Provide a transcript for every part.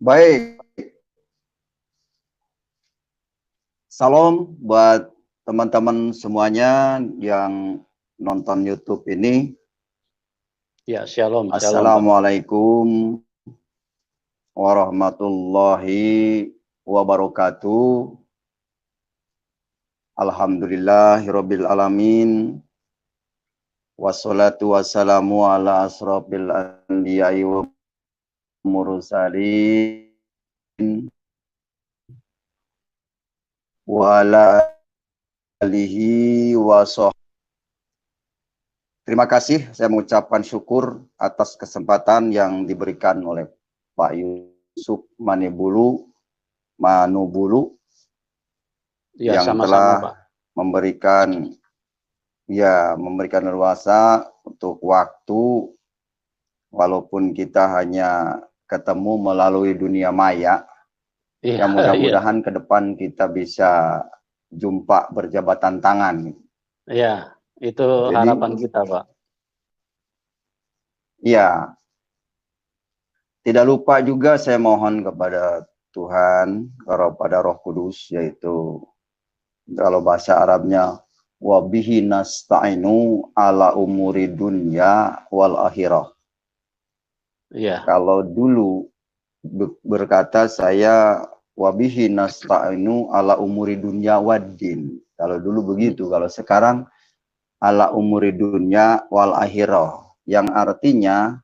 Baik, salam buat teman-teman semuanya yang nonton YouTube ini. Ya, shalom, Pak. Assalamualaikum warahmatullahi wabarakatuh. Alhamdulillahirabbil alamin. Wassalatu wassalamu ala asrofil anbiya'i wa mursalin wa ala alihi wa sahbihi. Terima kasih, saya mengucapkan syukur atas kesempatan yang diberikan oleh Pak Yusuf Manubulu Ya, yang sama-sama, telah Pak. memberikan leluasa untuk waktu, walaupun kita hanya ketemu melalui dunia maya. Iya, Yang mudah-mudahan ke depan kita bisa jumpa berjabatan tangan. Iya, itu Jadi, harapan kita, Pak. Ya, tidak lupa juga saya mohon kepada Tuhan, kepada Roh Kudus, yaitu kalau bahasa Arabnya wabihi nasta'inu ala umuri dunya wal akhirah. Iya. Kalau dulu berkata saya wabihi nasta'inu ala umuri dunya waddin. Kalau dulu begitu, kalau sekarang ala umuri dunya wal akhirah, yang artinya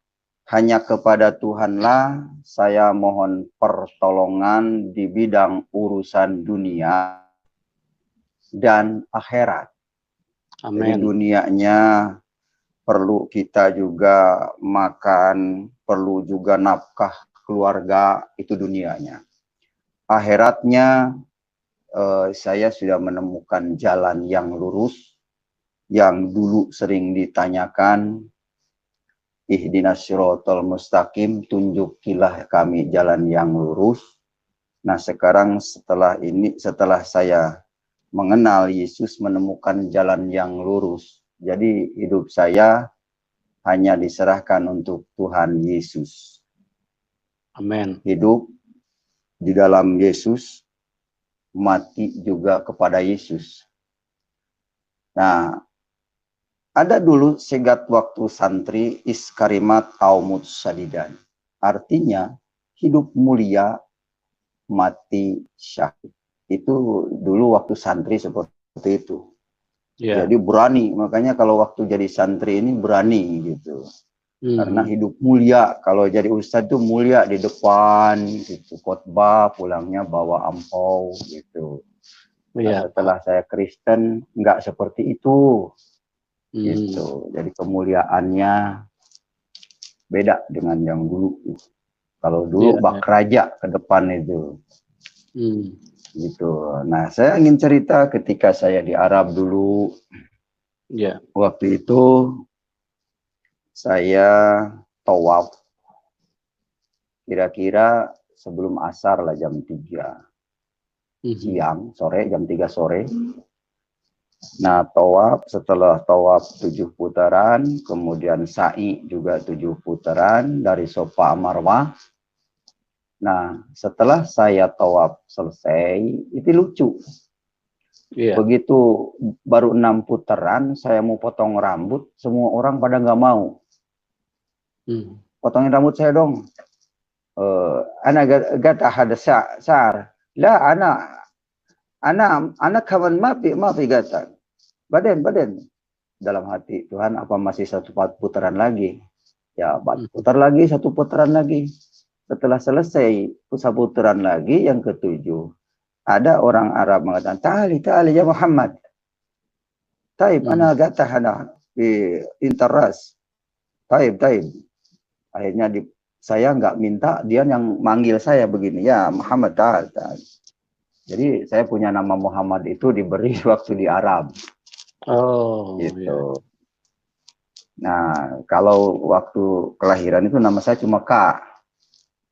hanya kepada Tuhanlah saya mohon pertolongan di bidang urusan dunia dan akhirat. Amin. Jadi dunianya perlu kita juga makan, perlu juga nafkah keluarga, itu dunianya. Akhiratnya saya sudah menemukan jalan yang lurus, yang dulu sering ditanyakan, ihdinas siratal mustaqim, tunjukilah kami jalan yang lurus. Nah, sekarang setelah saya mengenal Yesus, menemukan jalan yang lurus. Jadi hidup saya hanya diserahkan untuk Tuhan Yesus. Amin. Hidup di dalam Yesus, mati juga kepada Yesus. Nah, ada dulu segat waktu santri iskarimat aumut sadidan. Artinya hidup mulia, mati syahid. Itu dulu waktu santri seperti itu. Yeah. Jadi berani, makanya kalau waktu jadi santri ini berani gitu. Karena hidup mulia, kalau jadi ustadz itu mulia di depan gitu, khotbah, pulangnya bawa ampau gitu. Nah, setelah saya Kristen nggak seperti itu. Gitu. Jadi kemuliaannya beda dengan yang dulu. Kalau dulu bak raja ke depan itu. Gitu. Nah, saya ingin cerita ketika saya di Arab dulu. Waktu itu saya tawaf. Kira-kira sebelum asar lah, jam 3 siang, sore, jam 3 sore. Nah, tawaf, setelah tawaf 7 putaran, kemudian sa'i juga 7 putaran dari Safa Marwah. Nah, setelah saya tawaf selesai, itu lucu. Begitu baru 6 putaran, saya mau potong rambut, semua orang pada nggak mau. Potongin rambut saya dong. Ana gata hada sa'ar. La, ana kawan mafi gata. Badan. Dalam hati, Tuhan apa masih 1 putaran lagi? Ya, 4 putar lagi, 1 putaran lagi. Setelah selesai 1 putaran lagi, yang ke-7, ada orang Arab mengatakan, Ta'ali ya Muhammad. Taib, ana gatah ana di interras. Taib. Akhirnya saya nggak minta, dia yang manggil saya begini, ya Muhammad, ta'al. Jadi saya punya nama Muhammad itu diberi waktu di Arab. Gitu. Yeah. Nah, kalau waktu kelahiran itu nama saya cuma K.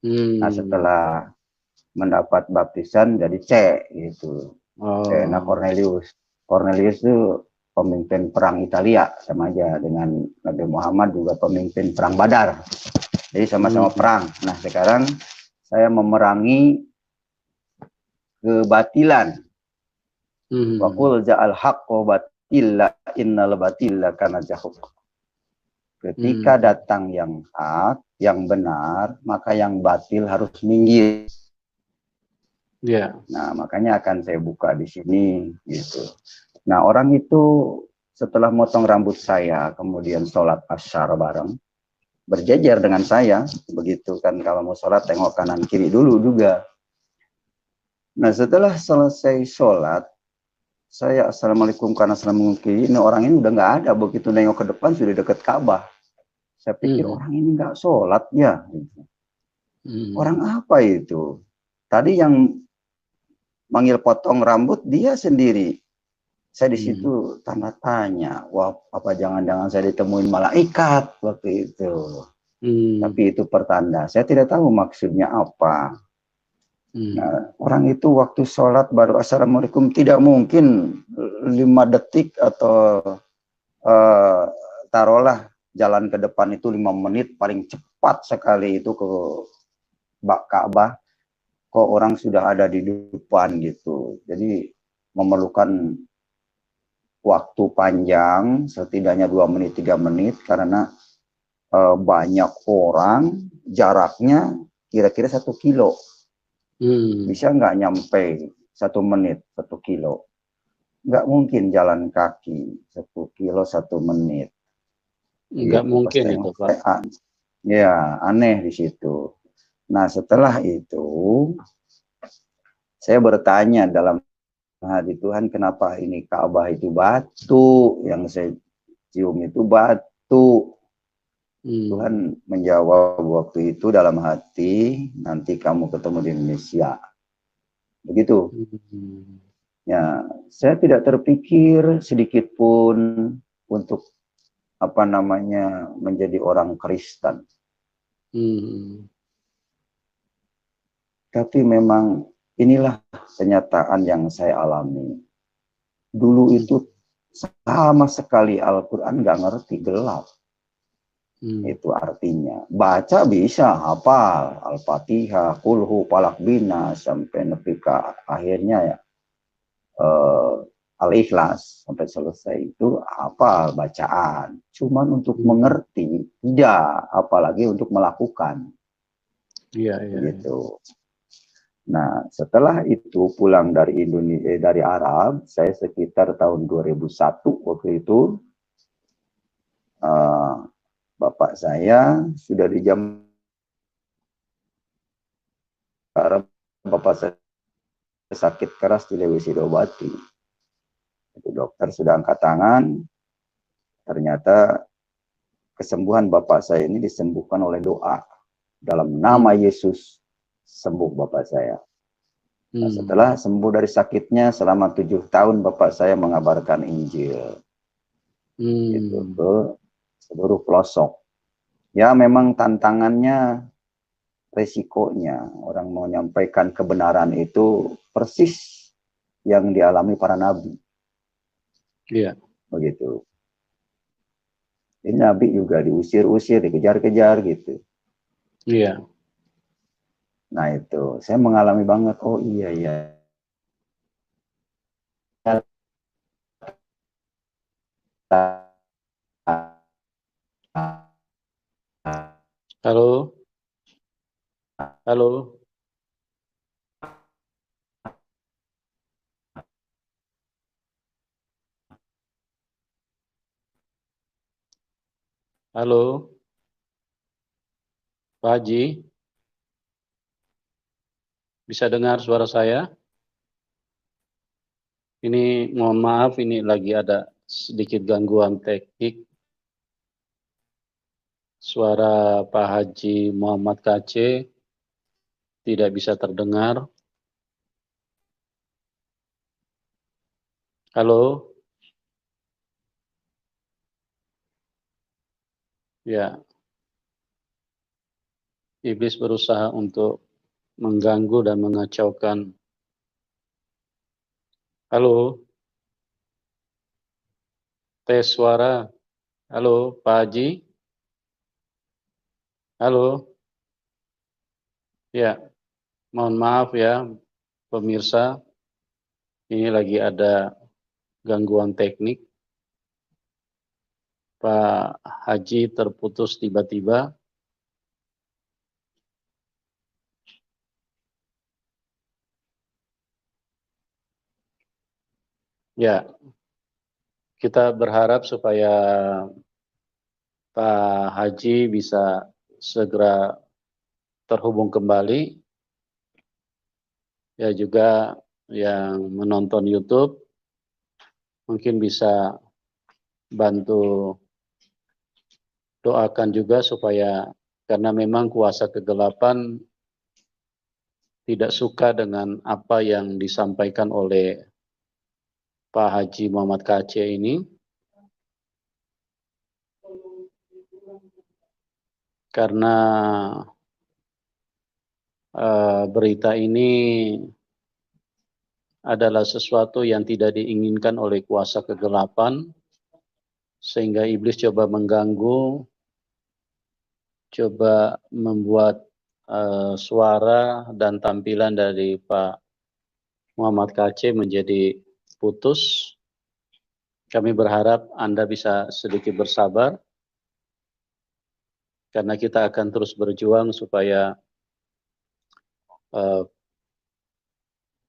Nah, setelah mendapat baptisan jadi C gitu. Nah, Cornelius itu pemimpin perang Italia, sama aja dengan Nabi Muhammad juga pemimpin perang Badar. Jadi sama-sama perang. Nah, sekarang saya memerangi kebatilan. Wa qul ja'al haqqo batila innal batila kana zahuq. Ketika datang yang hak, yang benar, maka yang batil harus minggir. Nah, makanya akan saya buka di sini gitu. Nah, orang itu setelah motong rambut saya, kemudian sholat asyar bareng, berjejer dengan saya, begitu kan, kalau mau sholat tengok kanan kiri dulu juga. Nah, setelah selesai sholat, saya assalamualaikum karena assalamualaikum, ini orang ini udah nggak ada, begitu nengok ke depan sudah dekat Ka'bah. Saya pikir orang ini nggak sholat ya. Orang apa itu? Tadi yang manggil potong rambut dia sendiri. Saya di situ tanda tanya, wah apa jangan-jangan saya ditemuin malaikat waktu itu. Tapi itu pertanda. Saya tidak tahu maksudnya apa. Nah, orang itu waktu sholat baru assalamualaikum, tidak mungkin 5 detik atau taruhlah jalan ke depan itu 5 menit, paling cepat sekali itu ke Ka'bah. Kok orang sudah ada di depan gitu. Jadi memerlukan waktu panjang, setidaknya 2 menit, 3 menit, karena banyak orang, jaraknya kira-kira 1 kilo. Bisa nggak nyampe 1 menit, 1 kilo? Nggak mungkin jalan kaki 1 kilo 1 menit. Nggak mungkin itu, Pak. Ya, aneh di situ. Nah, setelah itu, saya bertanya dalam hati, Tuhan, kenapa ini Ka'bah itu batu, yang saya cium itu batu. Tuhan menjawab waktu itu dalam hati, nanti kamu ketemu di Indonesia. Begitu. Ya, saya tidak terpikir sedikit pun untuk apa namanya menjadi orang Kristen. Tapi memang inilah kenyataan yang saya alami. Dulu itu sama sekali Al-Quran nggak ngerti, gelap. Itu artinya. Baca bisa, hafal. Al-Fatihah, Kulhu, Palak Bina, sampai nepi ke akhirnya ya. Al-Ikhlas, sampai selesai itu hafal bacaan. Cuman untuk mengerti, tidak. Apalagi untuk melakukan. Gitu. Nah, setelah itu pulang dari Indonesia, dari Arab, saya sekitar tahun 2001 waktu itu, bapak saya sudah di jam Arab, bapak saya sakit keras di Lewi Sidobati. Itu dokter sudah angkat tangan, ternyata kesembuhan bapak saya ini disembuhkan oleh doa. Dalam nama Yesus, sembuh bapak saya. Nah, setelah sembuh dari sakitnya, selama 7 tahun bapak saya mengabarkan Injil. Itu ke seluruh pelosok. Ya memang tantangannya, resikonya, orang mau menyampaikan kebenaran itu persis yang dialami para nabi. Begitu. Ini nabi juga diusir-usir, dikejar-kejar gitu. Nah itu, saya mengalami banget, oh iya. Halo? Halo? Halo? Pak Haji? Bisa dengar suara saya? Ini mohon maaf, ini lagi ada sedikit gangguan teknik. Suara Pak Haji Muhammad KC tidak bisa terdengar. Halo? Ya. Iblis berusaha untuk mengganggu dan mengacaukan. Halo? Tes suara. Halo, Pak Haji? Halo? Ya. Mohon maaf ya pemirsa, ini lagi ada gangguan teknik. Pak Haji terputus tiba-tiba. Ya, kita berharap supaya Pak Haji bisa segera terhubung kembali. Ya, juga yang menonton YouTube mungkin bisa bantu doakan juga supaya, karena memang kuasa kegelapan tidak suka dengan apa yang disampaikan oleh Pak Haji Muhammad Kaceh ini, karena berita ini adalah sesuatu yang tidak diinginkan oleh kuasa kegelapan, sehingga iblis coba mengganggu, coba membuat suara dan tampilan dari Pak Muhammad Kaceh menjadi putus. Kami berharap Anda bisa sedikit bersabar, karena kita akan terus berjuang supaya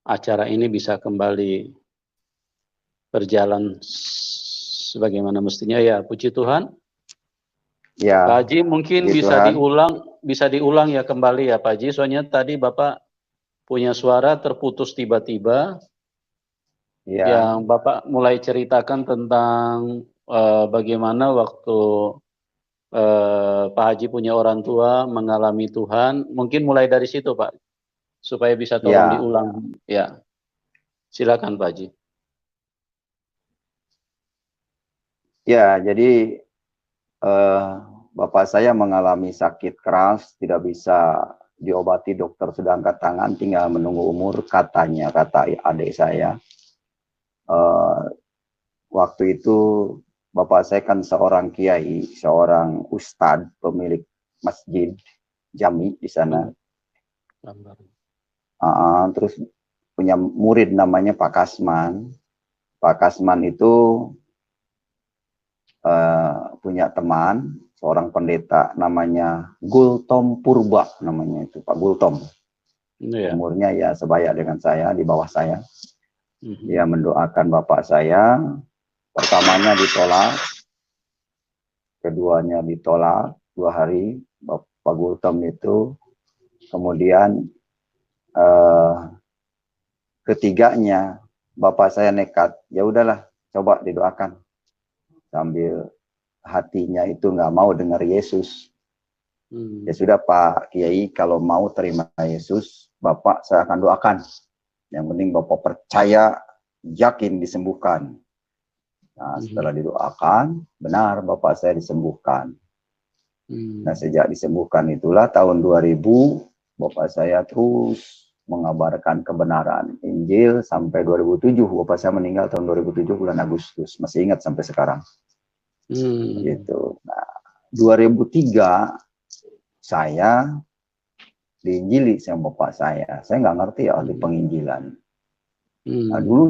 acara ini bisa kembali berjalan sebagaimana mestinya. Ya, puji Tuhan. Ya, Pak Haji mungkin puji bisa Tuhan. diulang ya kembali ya Pak Haji. Soalnya tadi Bapak punya suara terputus tiba-tiba. Ya, Yang Bapak mulai ceritakan tentang bagaimana waktu Pak Haji punya orang tua mengalami Tuhan. Mungkin mulai dari situ Pak, supaya bisa tolong ya, diulang. Ya, silakan Pak Haji. ya. Jadi bapak saya mengalami sakit keras, tidak bisa diobati, dokter sudah angkat tangan, tinggal menunggu umur, katanya, kata adik saya. Waktu itu bapak saya kan seorang kiai, seorang ustadz, pemilik masjid jami di sana. Terus punya murid namanya Pak Kasman. Pak Kasman itu punya teman, seorang pendeta namanya Gultom Purba, namanya itu Pak Gultom. Umurnya ya sebaya dengan saya, di bawah saya. Dia mendoakan bapak saya, pertamanya ditolak, keduanya ditolak 2 hari, Pak Gultom itu. Kemudian ketiganya bapak saya nekat, ya udahlah, coba didoakan. Sambil hatinya itu nggak mau dengar Yesus. Ya sudah Pak Kiai, kalau mau terima Yesus, Bapak saya akan doakan. Yang penting Bapak percaya, yakin disembuhkan. Nah, setelah didoakan, benar Bapak saya disembuhkan. Nah, sejak disembuhkan itulah tahun 2000, Bapak saya terus mengabarkan kebenaran Injil sampai 2007. Bapak saya meninggal tahun 2007 bulan Agustus. Masih ingat sampai sekarang. Gitu. Nah, 2003 saya diinjili sama bapak saya. Saya nggak ngerti arti penginjilan. Nah, dulu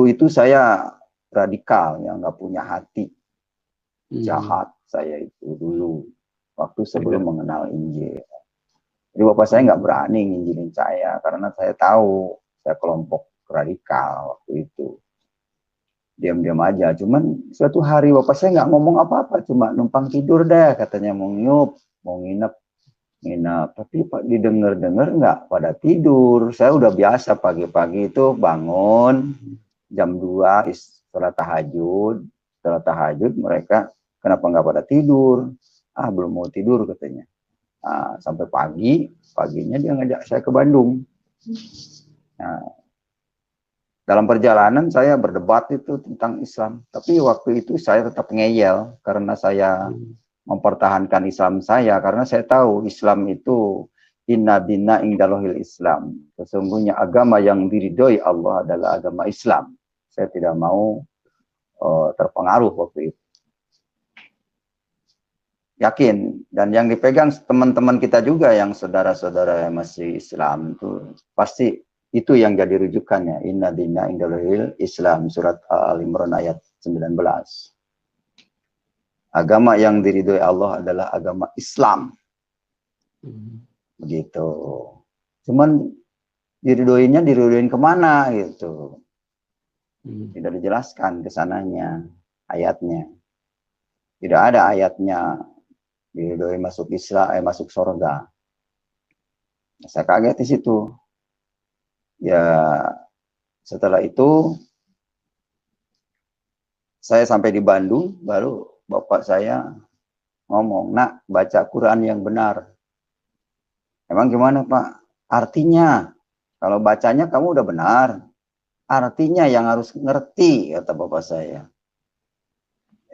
itu saya radikal, ya nggak punya hati, jahat saya itu dulu waktu sebelum mengenal Injil. Jadi bapak saya nggak berani nginjilin saya karena saya tahu saya kelompok radikal waktu itu. Diam-diam aja. Cuman suatu hari bapak saya nggak ngomong apa-apa, cuma numpang tidur deh, katanya mau nginep, nginep. Tapi Pak didengar-dengar nggak pada tidur. Saya udah biasa pagi-pagi itu bangun jam 2 setelah tahajud. Setelah tahajud mereka kenapa nggak pada tidur? Ah, belum mau tidur katanya. Nah, sampai paginya dia ngajak saya ke Bandung. Nah, dalam perjalanan saya berdebat itu tentang Islam. Tapi waktu itu saya tetap ngeyel karena saya mempertahankan Islam saya. Karena saya tahu Islam itu inna dina indallahil Islam. Sesungguhnya agama yang diridhoi Allah adalah agama Islam. Saya tidak mau terpengaruh waktu itu. yakin. Dan yang dipegang teman-teman kita juga yang saudara-saudara yang masih Islam itu pasti itu yang jadi rujukannya. Inna dina indalil Islam, surat Al-Imran ayat 19. Agama yang diridhoi Allah adalah agama Islam. Begitu. Cuman diridhoin kemana gitu. Tidak dijelaskan kesananya ayatnya. Tidak ada ayatnya diridhoi masuk Islam, masuk surga. Saya kaget di situ. Ya, setelah itu saya sampai di Bandung, baru bapak saya ngomong, "Nak, baca Quran yang benar." Emang gimana, Pak? Artinya, kalau bacanya kamu udah benar, artinya yang harus ngerti, kata bapak saya.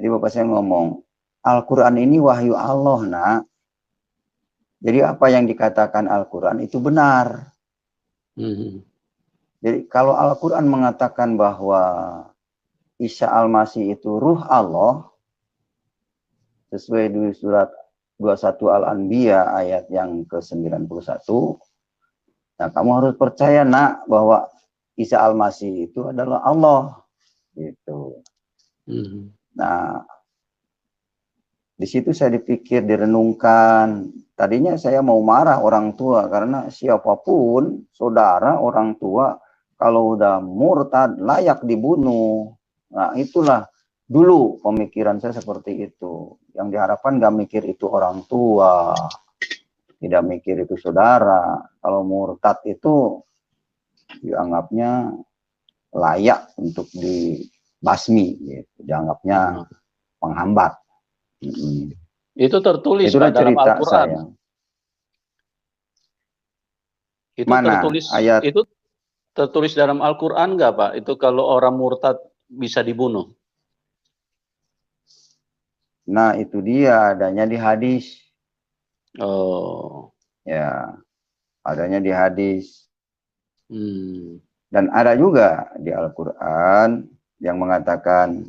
Jadi bapak saya ngomong, Al-Quran ini wahyu Allah, Nak. Jadi apa yang dikatakan Al-Quran itu benar. Jadi kalau Al-Quran mengatakan bahwa Isa Al-Masih itu ruh Allah, sesuai di surat 21 Al-Anbiya ayat yang ke-91, nah kamu harus percaya, Nak, bahwa Isa Al-Masih itu adalah Allah. Gitu. Nah, di situ saya dipikir, direnungkan. Tadinya saya mau marah orang tua, karena siapapun, saudara, orang tua, kalau udah murtad, layak dibunuh. Nah, itulah dulu pemikiran saya seperti itu. Yang diharapkan gak mikir itu orang tua, tidak mikir itu saudara. Kalau murtad itu dianggapnya layak untuk dibasmi, gitu. Dianggapnya penghambat. Itu tertulis Itulah Pak, dalam cerita Al-Quran. saya. Itu Mana tertulis ayat? itu tertulis dalam Al-Quran nggak Pak? Itu kalau orang murtad bisa dibunuh. Nah, itu dia, adanya di hadis. Oh. Ya, adanya di hadis. Dan ada juga di Al-Quran yang mengatakan,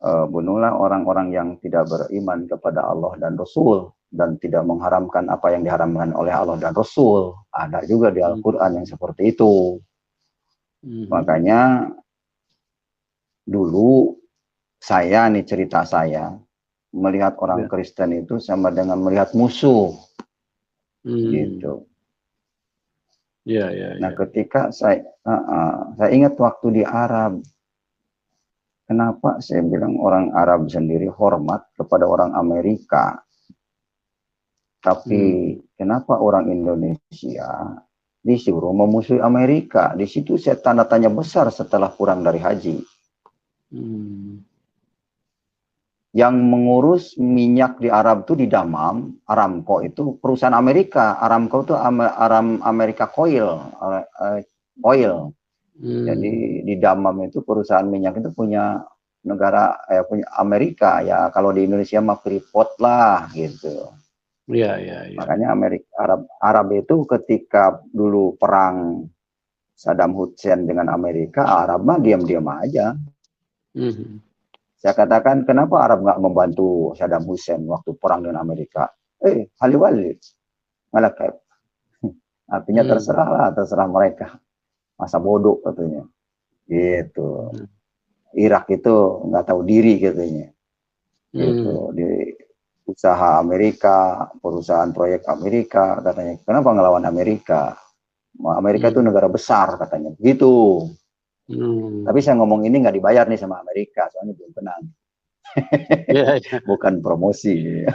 bunuhlah orang-orang yang tidak beriman kepada Allah dan Rasul, dan tidak mengharamkan apa yang diharamkan oleh Allah dan Rasul. Ada juga di Al-Quran yang seperti itu. Makanya dulu saya nih, cerita saya, melihat orang Kristen itu sama dengan melihat musuh. Gitu. Nah, ketika saya ingat waktu di Arab, kenapa saya bilang orang Arab sendiri hormat kepada orang Amerika, tapi kenapa orang Indonesia disuruh memusuhi Amerika? Di situ saya tanda tanya besar setelah pulang dari haji. Yang mengurus minyak di Arab itu di Damam, Aramco itu perusahaan Amerika. Aramco itu Amerika Oil. Jadi di Damam itu perusahaan minyak itu punya negara, punya Amerika. Ya kalau di Indonesia mah Freeport lah gitu. Makanya Arab itu ketika dulu perang Saddam Hussein dengan Amerika, Arab mah diam-diam aja. Saya katakan, kenapa Arab nggak membantu Saddam Hussein waktu perang dengan Amerika? Hali-wali. Malakab. Artinya terserah mereka. Masa bodoh katanya. Gitu. Irak itu nggak tahu diri katanya. Gitu. Di usaha Amerika, perusahaan proyek Amerika, katanya. Kenapa ngelawan Amerika? Amerika itu negara besar katanya. Gitu. Tapi saya ngomong ini nggak dibayar nih sama Amerika, soalnya belum kenal. Bukan promosi.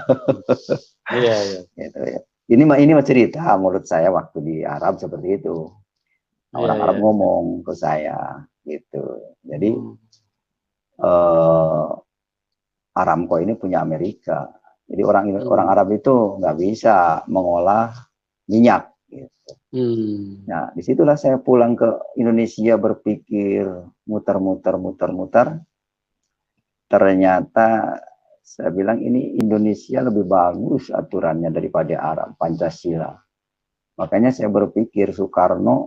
Gitu, ya. Ini mah cerita menurut saya waktu di Arab seperti itu. Orang Arab ngomong ke saya gitu. Jadi Aramco ini punya Amerika. Jadi orang Arab itu nggak bisa mengolah minyak. Gitu. Nah, disitulah saya pulang ke Indonesia berpikir muter-muter. Ternyata saya bilang ini Indonesia lebih bagus aturannya daripada Arab, Pancasila. Makanya saya berpikir Soekarno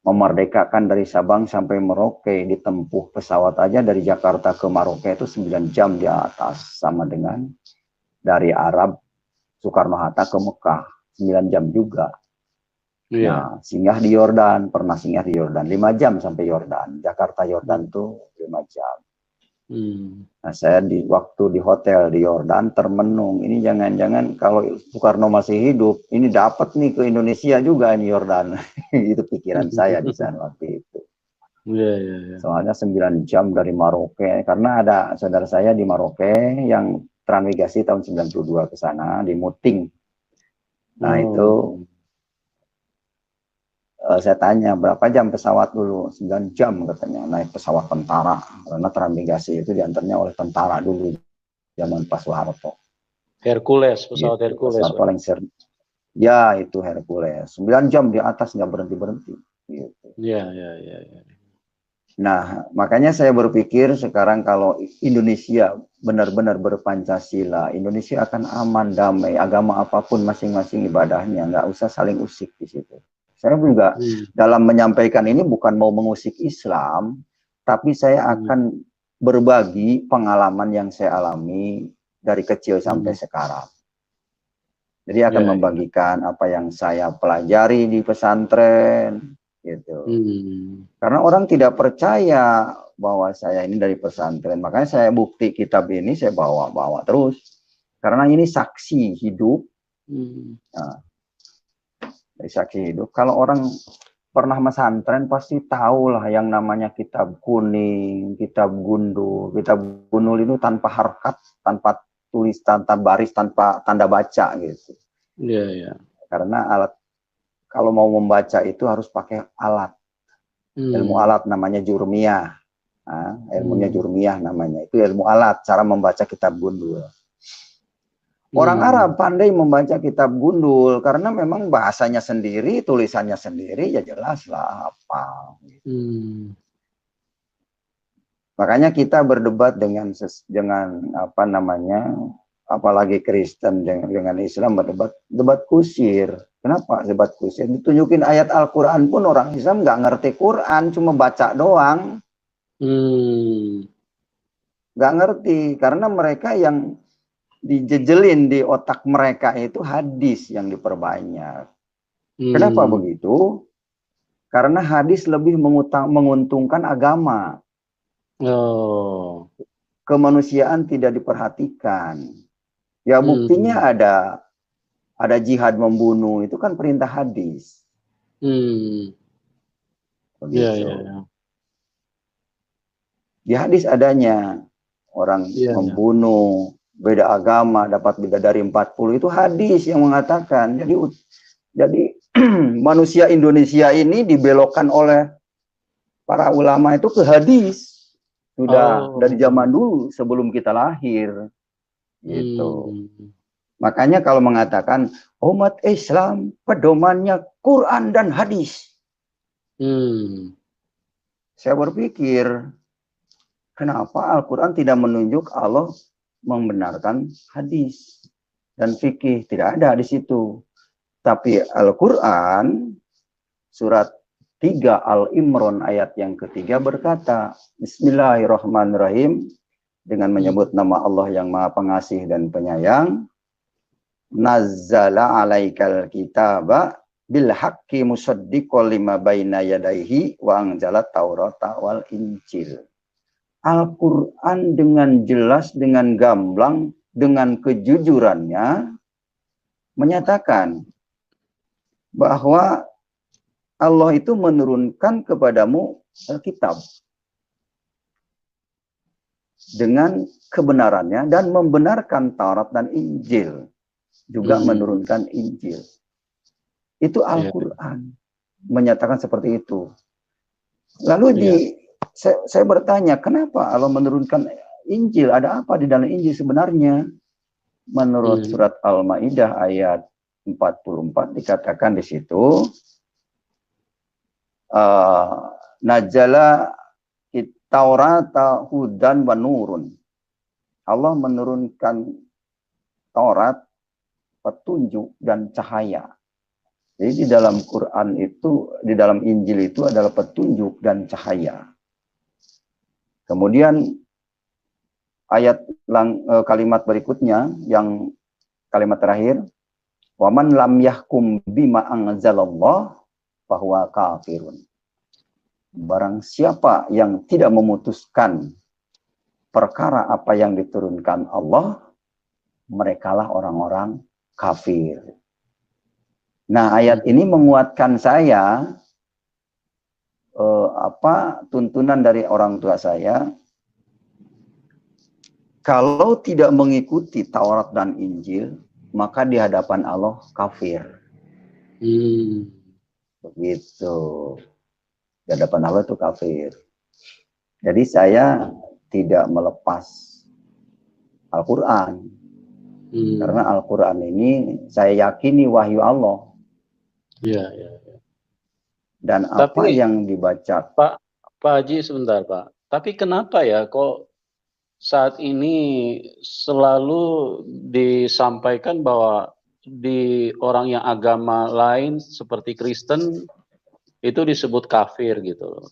memerdekakan dari Sabang sampai Merauke, ditempuh pesawat aja dari Jakarta ke Merauke itu 9 jam di atas, sama dengan dari Arab Soekarno-Hatta ke Mekah 9 jam juga. Iya. Nah, singgah di Yordan, pernah singgah di Yordan 5 jam sampai Yordan. Jakarta Yordan tuh 5 jam. Nah, saya waktu di hotel di Yordan termenung, ini jangan-jangan kalau Soekarno masih hidup, ini dapat nih ke Indonesia juga ini Yordan. Itu pikiran saya di sana waktu itu. Iya, iya, iya. Soalnya 9 jam dari Merauke, karena ada saudara saya di Merauke yang transmigrasi tahun 92 ke sana, di Muting. Nah, itu saya tanya, berapa jam pesawat dulu? 9 jam katanya, naik pesawat tentara. Karena transmigrasi itu diantarnya oleh tentara dulu, zaman Pak Soeharto. Hercules, pesawat Gitu. Hercules. Pesawat paling sering. Ya, itu Hercules. 9 jam di atas, nggak berhenti-berhenti. Gitu. Iya, iya, iya. Ya. Nah, makanya saya berpikir sekarang kalau Indonesia benar-benar berpancasila, Indonesia akan aman, damai, agama apapun masing-masing ibadahnya, nggak usah saling usik di situ. Saya juga dalam menyampaikan ini bukan mau mengusik Islam, tapi saya akan berbagi pengalaman yang saya alami dari kecil sampai sekarang. Jadi akan membagikan apa yang saya pelajari di pesantren, gitu. Karena orang tidak percaya bahwa saya ini dari pesantren, makanya saya bukti kitab ini saya bawa-bawa terus. Karena ini saksi hidup. Nah, dari saksi hidup. Kalau orang pernah pesantren pasti tahu lah yang namanya kitab kuning, kitab gundul. Kitab gundul itu tanpa harkat, tanpa tulis, tanpa baris, tanpa tanda baca gitu. Iya, iya. Karena alat, kalau mau membaca itu harus pakai alat. Ilmu alat namanya jurmiyah. Nah, ilmunya jurmiyah namanya. Itu ilmu alat, cara membaca kitab gundul. Orang Arab pandai membaca kitab gundul karena memang bahasanya sendiri, tulisannya sendiri, ya jelas lah apa. Makanya kita berdebat dengan apa namanya, apalagi Kristen dengan Islam debat kusir. Kenapa debat kusir? Ditunjukin ayat Al-Quran pun orang Islam nggak ngerti Quran, cuma baca doang. Nggak ngerti, karena mereka yang dijejelin di otak mereka itu hadis yang diperbanyak. Kenapa begitu? Karena hadis lebih menguntungkan agama. Kemanusiaan tidak diperhatikan. Ya buktinya ada jihad membunuh, itu kan perintah hadis. Begitu. Di hadis adanya orang membunuh, beda agama, dapat bidadari 40, itu hadis yang mengatakan. Jadi manusia Indonesia ini dibelokkan oleh para ulama itu ke hadis. Sudah dari zaman dulu sebelum kita lahir. Gitu. Makanya kalau mengatakan umat Islam pedomannya Quran dan hadis. Saya berpikir, kenapa Al-Quran tidak menunjuk Allah membenarkan hadis dan fikih? Tidak ada di situ. Tapi Al-Quran surat 3 Al-Imran ayat yang ketiga berkata, Bismillahirrahmanirrahim, dengan menyebut nama Allah yang Maha Pengasih dan Penyayang, Nazzala alaikal kitaba bil haqqi musaddiqal lima baina yadayhi wa anzala taurata wal injil. Al-Quran dengan jelas, dengan gamblang, dengan kejujurannya menyatakan bahwa Allah itu menurunkan kepadamu Alkitab dengan kebenarannya dan membenarkan Taurat dan Injil. Juga menurunkan Injil. Itu Al-Quran menyatakan seperti itu. Lalu saya bertanya, kenapa Allah menurunkan Injil? Ada apa di dalam Injil sebenarnya? Menurut surat Al-Maidah ayat 44 dikatakan di situ, Najala Taurata hudan wa nurun. Allah menurunkan Taurat, petunjuk dan cahaya. Jadi di dalam Quran itu, di dalam Injil itu adalah petunjuk dan cahaya. Kemudian kalimat berikutnya, yang kalimat terakhir, waman lam yahkum bima anzalallah fahuwa kafirun. Barang siapa yang tidak memutuskan perkara apa yang diturunkan Allah, merekalah orang-orang kafir. Nah, ayat ini menguatkan saya tuntunan dari orang tua saya, kalau tidak mengikuti Taurat dan Injil, maka di hadapan Allah kafir. Begitu. Di hadapan Allah itu kafir. Jadi saya tidak melepas Al-Quran. Karena Al-Quran ini saya yakini wahyu Allah. Ya. Dan apa yang dibaca. Pak Haji, sebentar Pak. Tapi kenapa ya kok saat ini selalu disampaikan bahwa di orang yang agama lain seperti Kristen itu disebut kafir gitu.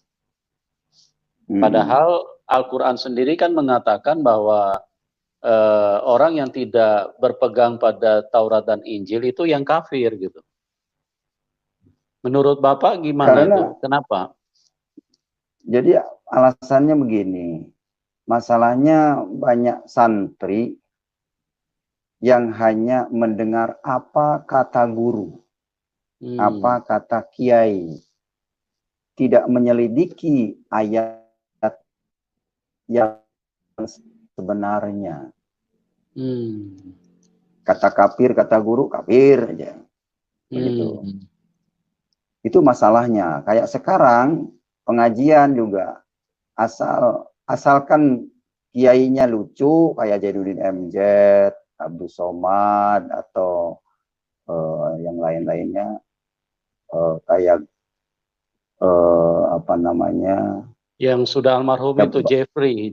Padahal Al-Quran sendiri kan mengatakan bahwa orang yang tidak berpegang pada Taurat dan Injil itu yang kafir gitu. Menurut Bapak gimana itu? Kenapa? Jadi alasannya begini, masalahnya banyak santri yang hanya mendengar apa kata guru, apa kata kiai, tidak menyelidiki ayat yang sebenarnya. Kata kafir, kata guru, kafir aja. Begitu. Itu masalahnya. Kayak sekarang pengajian juga asalkan kiainya lucu kayak Jainuddin MZ, Abdul Somad atau yang lain-lainnya kayak apa namanya? Yang sudah almarhum itu Jeffrey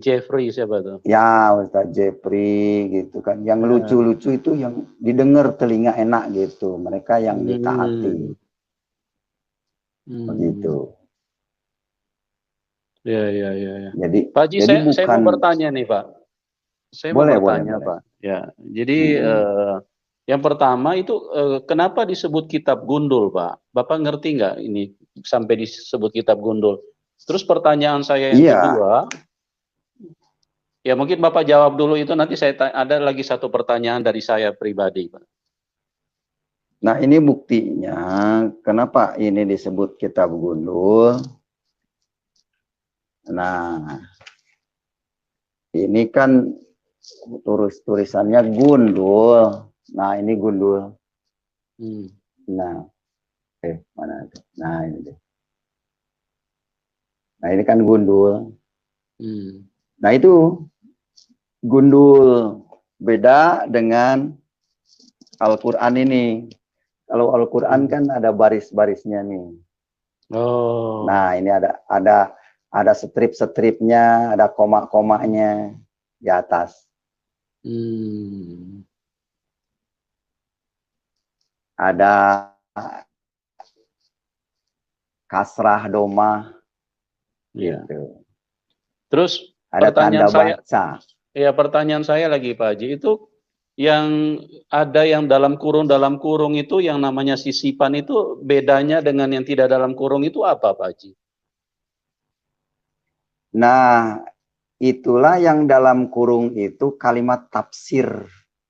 siapa tuh? Ya, Ustaz Jeffrey gitu kan. Yang lucu-lucu itu yang didengar telinga enak gitu. Mereka yang ditaati. Begitu. Ya. Jadi, Pak Haji, saya mau bertanya nih Pak. Saya mau bertanya Pak. Ya, jadi yang pertama itu kenapa disebut kitab gundul Pak? Bapak ngerti nggak ini sampai disebut kitab gundul? Terus pertanyaan saya yang kedua, ya mungkin Bapak jawab dulu itu, nanti saya ada lagi satu pertanyaan dari saya pribadi Pak. Nah, ini buktinya kenapa ini disebut kitab gundul. Nah, ini kan tulisannya gundul. Nah, ini gundul. Nah, mana itu? Nah, ini deh. Nah, ini kan gundul. Nah, itu gundul beda dengan Al-Quran ini. Kalau Al-Quran kan ada baris-barisnya nih. Nah, ini ada strip-stripnya, ada koma-komanya di atas. Ada kasrah domah. Gitu. Terus ada tanda baca. Ya, pertanyaan saya lagi Pak Haji, itu yang ada yang dalam kurung itu yang namanya sisipan itu bedanya dengan yang tidak dalam kurung itu apa Pak Haji? Nah, itulah yang dalam kurung itu kalimat tafsir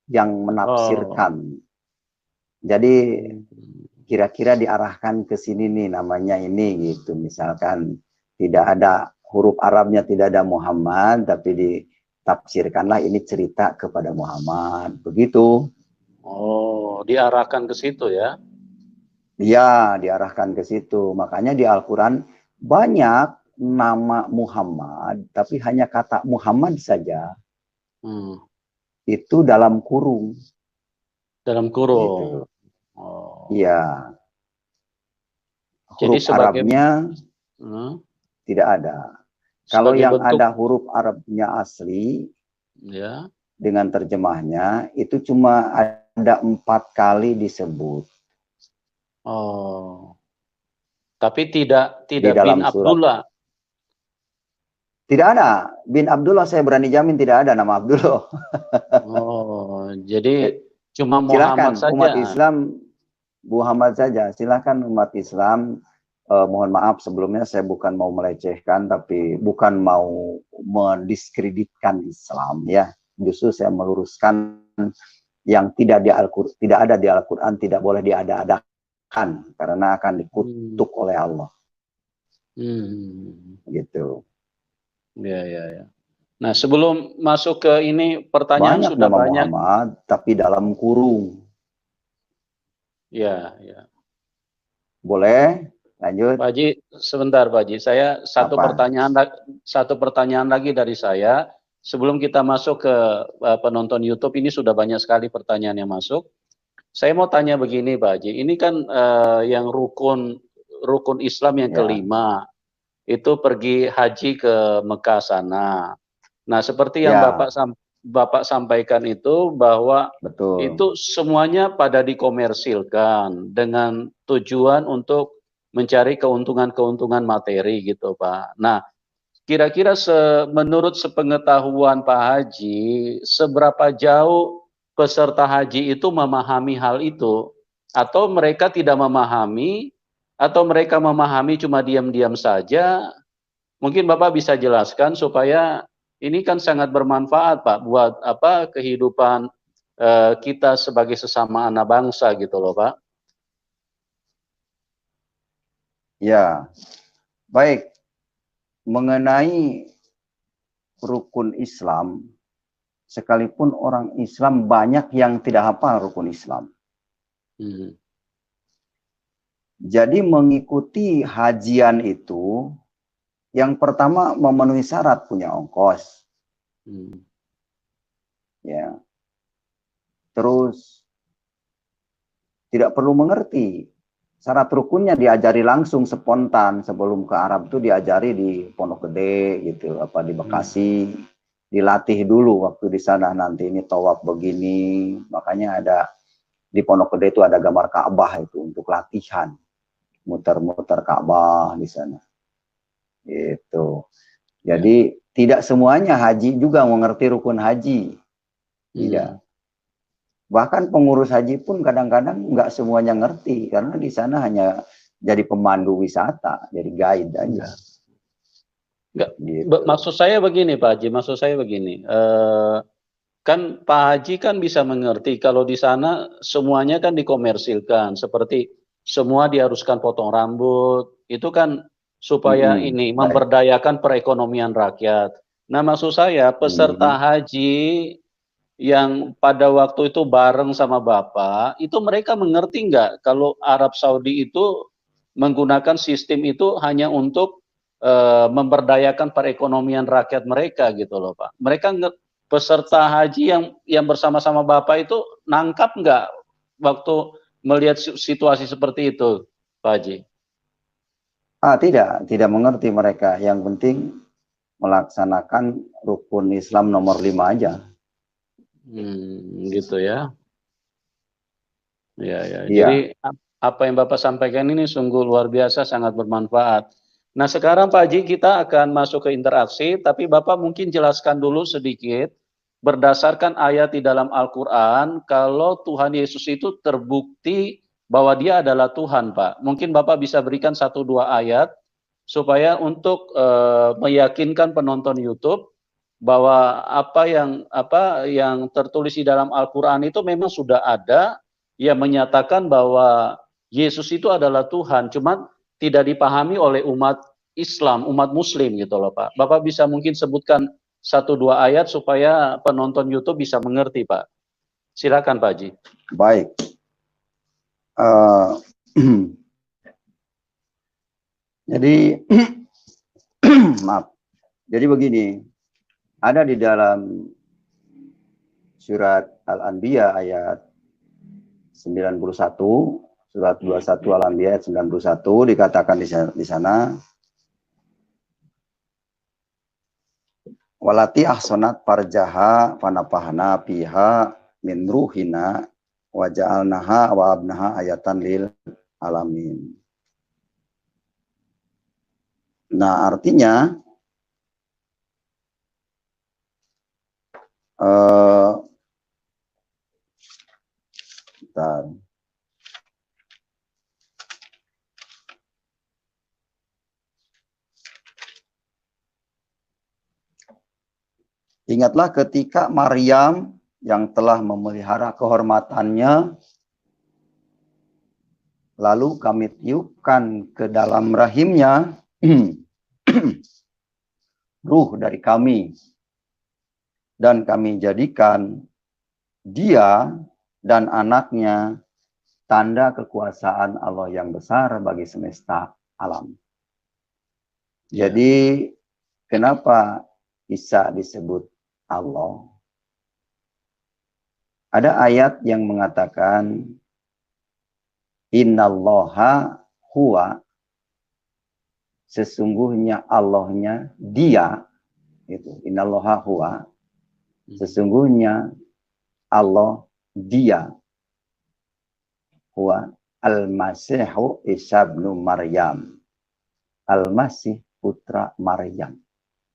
yang menafsirkan. Jadi kira-kira diarahkan ke sini nih namanya ini gitu. Misalkan tidak ada huruf Arabnya, tidak ada Muhammad, tapi ditafsirkanlah ini cerita kepada Muhammad. Begitu. Oh, diarahkan ke situ ya? Iya, diarahkan ke situ. Makanya di Al-Quran banyak nama Muhammad, tapi hanya kata Muhammad saja. Itu dalam kurung. Dalam kurung. Gitu. Iya. Huruf Jadi Arabnya tidak ada. Kalau yang ada huruf Arabnya asli, dengan terjemahnya, itu cuma ada 4 kali disebut. Oh. Tapi tidak di bin dalam surat. Abdullah. Tidak ada. Bin Abdullah saya berani jamin tidak ada nama Abdullah. Oh, jadi cuma Muhammad Silakan umat saja. Islam Muhammad saja. Silakan umat Islam. Mohon maaf sebelumnya saya bukan mau melecehkan, tapi bukan mau mendiskreditkan Islam ya. Justru saya meluruskan yang tidak ada di Al-Quran, tidak boleh diada-adakan karena akan dikutuk oleh Allah. Gitu. Ya. Nah, sebelum masuk ke ini, pertanyaan Banyak sudah nama banyak. Muhammad, tapi dalam kurung. Ya. Boleh? Lanjut. Pak Haji, sebentar Pak Haji. Saya satu pertanyaan lagi dari saya. Sebelum kita masuk ke penonton YouTube, ini sudah banyak sekali pertanyaan yang masuk. Saya mau tanya begini Pak Haji. Ini kan yang rukun Islam yang kelima. Itu pergi haji ke Mekah sana. Nah, seperti yang Bapak sampaikan itu bahwa itu semuanya pada dikomersilkan dengan tujuan untuk mencari keuntungan materi gitu Pak. Nah, kira-kira menurut sepengetahuan Pak Haji, seberapa jauh peserta haji itu memahami hal itu? Atau mereka tidak memahami, atau mereka memahami cuma diam-diam saja? Mungkin Bapak bisa jelaskan supaya ini kan sangat bermanfaat Pak buat kehidupan kita sebagai sesama anak bangsa gitu loh Pak. Ya, baik. Mengenai rukun Islam, sekalipun orang Islam banyak yang tidak hafal rukun Islam. Jadi mengikuti hajian itu, yang pertama memenuhi syarat punya ongkos. Ya. Terus tidak perlu mengerti. Syarat rukunnya diajari langsung spontan. Sebelum ke Arab itu diajari di Pondok Gede gitu, di Bekasi. Dilatih dulu waktu di sana, nanti ini tawaf begini. Makanya ada di Pondok Gede itu ada gambar Ka'bah itu untuk latihan. Muter-muter Ka'bah di sana. Gitu. Jadi tidak semuanya haji juga mengerti rukun haji. Tidak. Bahkan pengurus haji pun kadang-kadang nggak semuanya ngerti, karena di sana hanya jadi pemandu wisata, jadi guide aja. Gitu. Maksud saya begini Pak Haji, kan Pak Haji kan bisa mengerti kalau di sana semuanya kan dikomersilkan, seperti semua diharuskan potong rambut, itu kan supaya ini memberdayakan perekonomian rakyat. Nah, maksud saya peserta haji yang pada waktu itu bareng sama Bapak, itu mereka mengerti nggak kalau Arab Saudi itu menggunakan sistem itu hanya untuk memberdayakan perekonomian rakyat mereka gitu loh Pak. Mereka peserta haji yang bersama-sama Bapak itu nangkap nggak waktu melihat situasi seperti itu, Pak Haji? Tidak mengerti mereka. Yang penting melaksanakan rukun Islam nomor 5 aja. Gitu ya. Ya. Jadi apa yang Bapak sampaikan ini sungguh luar biasa, sangat bermanfaat. Nah, sekarang Pak Haji kita akan masuk ke interaksi, tapi Bapak mungkin jelaskan dulu sedikit berdasarkan ayat di dalam Al-Quran, kalau Tuhan Yesus itu terbukti bahwa dia adalah Tuhan, Pak. Mungkin Bapak bisa berikan 1-2 ayat supaya untuk meyakinkan penonton YouTube bahwa apa yang tertulis di dalam Al-Quran itu memang sudah ada yang menyatakan bahwa Yesus itu adalah Tuhan, cuman tidak dipahami oleh umat Islam, umat Muslim gitu loh Pak. Bapak bisa mungkin sebutkan 1-2 ayat supaya penonton YouTube bisa mengerti Pak. Silakan Pak Haji. Baik. Jadi maaf. Jadi begini. Ada di dalam surat Al-Anbiya ayat 91, surat 21 Al-Anbiya ayat 91 dikatakan di sana, walati ahsanat farjaha fanapahna piha min ruhina wa ja'alnaha wa abnaha ayatan lil alamin. Nah, artinya bentar. Ingatlah ketika Maryam yang telah memelihara kehormatannya, lalu kami tiupkan ke dalam rahimnya ruh dari kami, dan kami jadikan dia dan anaknya tanda kekuasaan Allah yang besar bagi semesta alam. Jadi kenapa Isa disebut Allah? Ada ayat yang mengatakan Innallaha huwa, sesungguhnya Allahnya dia, itu Innallaha huwa, sesungguhnya Allah dia, huwa al-Masihu Isa bin Maryam, al-Masih putra Maryam.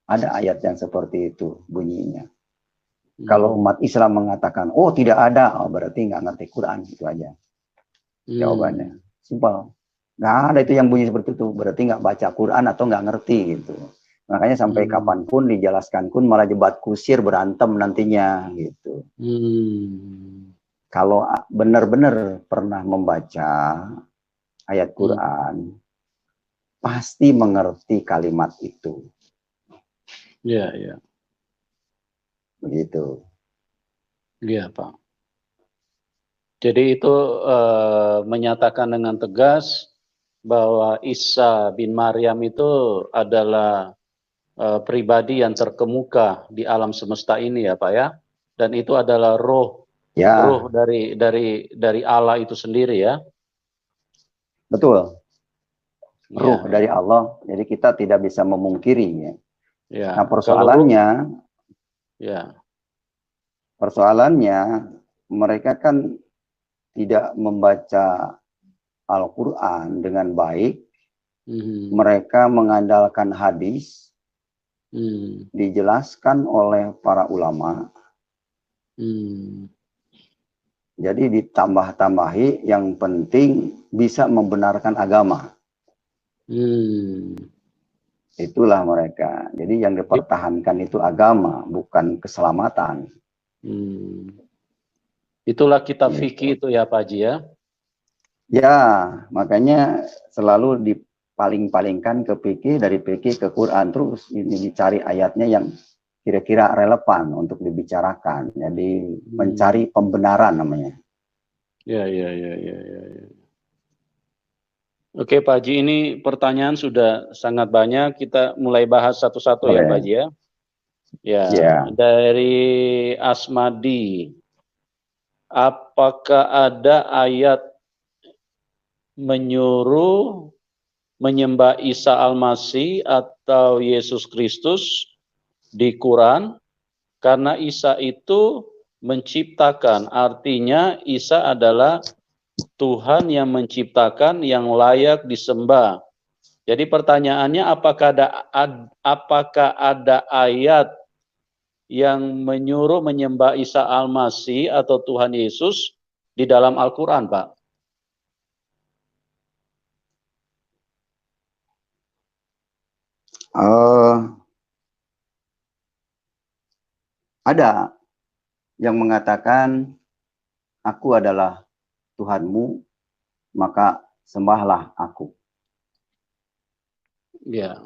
Ada ayat yang seperti itu bunyinya. Kalau umat Islam mengatakan, oh tidak ada, oh, berarti nggak ngerti Quran, itu aja. Jawabannya. Simpel. Nggak ada itu yang bunyi seperti itu, berarti nggak baca Quran atau nggak ngerti gitu. Makanya sampai kapanpun dijelaskan pun malah jebat kusir, berantem nantinya gitu. Kalau benar-benar pernah membaca ayat Quran, pasti mengerti kalimat itu. Iya, iya. Begitu. Iya, Pak. Jadi itu menyatakan dengan tegas bahwa Isa bin Maryam itu adalah pribadi yang terkemuka di alam semesta ini ya Pak ya. Dan itu adalah roh dari Allah itu sendiri ya. Betul. Ruh dari Allah. Jadi kita tidak bisa memungkirinya. Ya. Nah, persoalannya mereka kan tidak membaca Al-Quran dengan baik. Mereka mengandalkan hadis, dijelaskan oleh para ulama. Jadi ditambah-tambahi, yang penting bisa membenarkan agama. Itulah mereka. Jadi yang dipertahankan itu agama, bukan keselamatan. Itulah kitab fikih itu ya Pak Haji ya? Ya, makanya selalu dipaling-palingkan ke fikih, dari fikih ke Quran. Terus ini dicari ayatnya yang kira-kira relevan untuk dibicarakan. Jadi mencari pembenaran namanya. Ya. Oke Pak Haji, ini pertanyaan sudah sangat banyak. Kita mulai bahas satu-satu ya Pak Haji ya. Ya. Dari Asmadi, apakah ada ayat menyuruh menyembah Isa Al-Masih atau Yesus Kristus di Quran? Karena Isa itu menciptakan, artinya Isa adalah Tuhan yang menciptakan, yang layak disembah. Jadi pertanyaannya, apakah ada ayat yang menyuruh menyembah Isa Al-Masih atau Tuhan Yesus di dalam Al-Quran, Pak? Ada yang mengatakan, aku adalah Tuhanmu, maka sembahlah aku. Ya.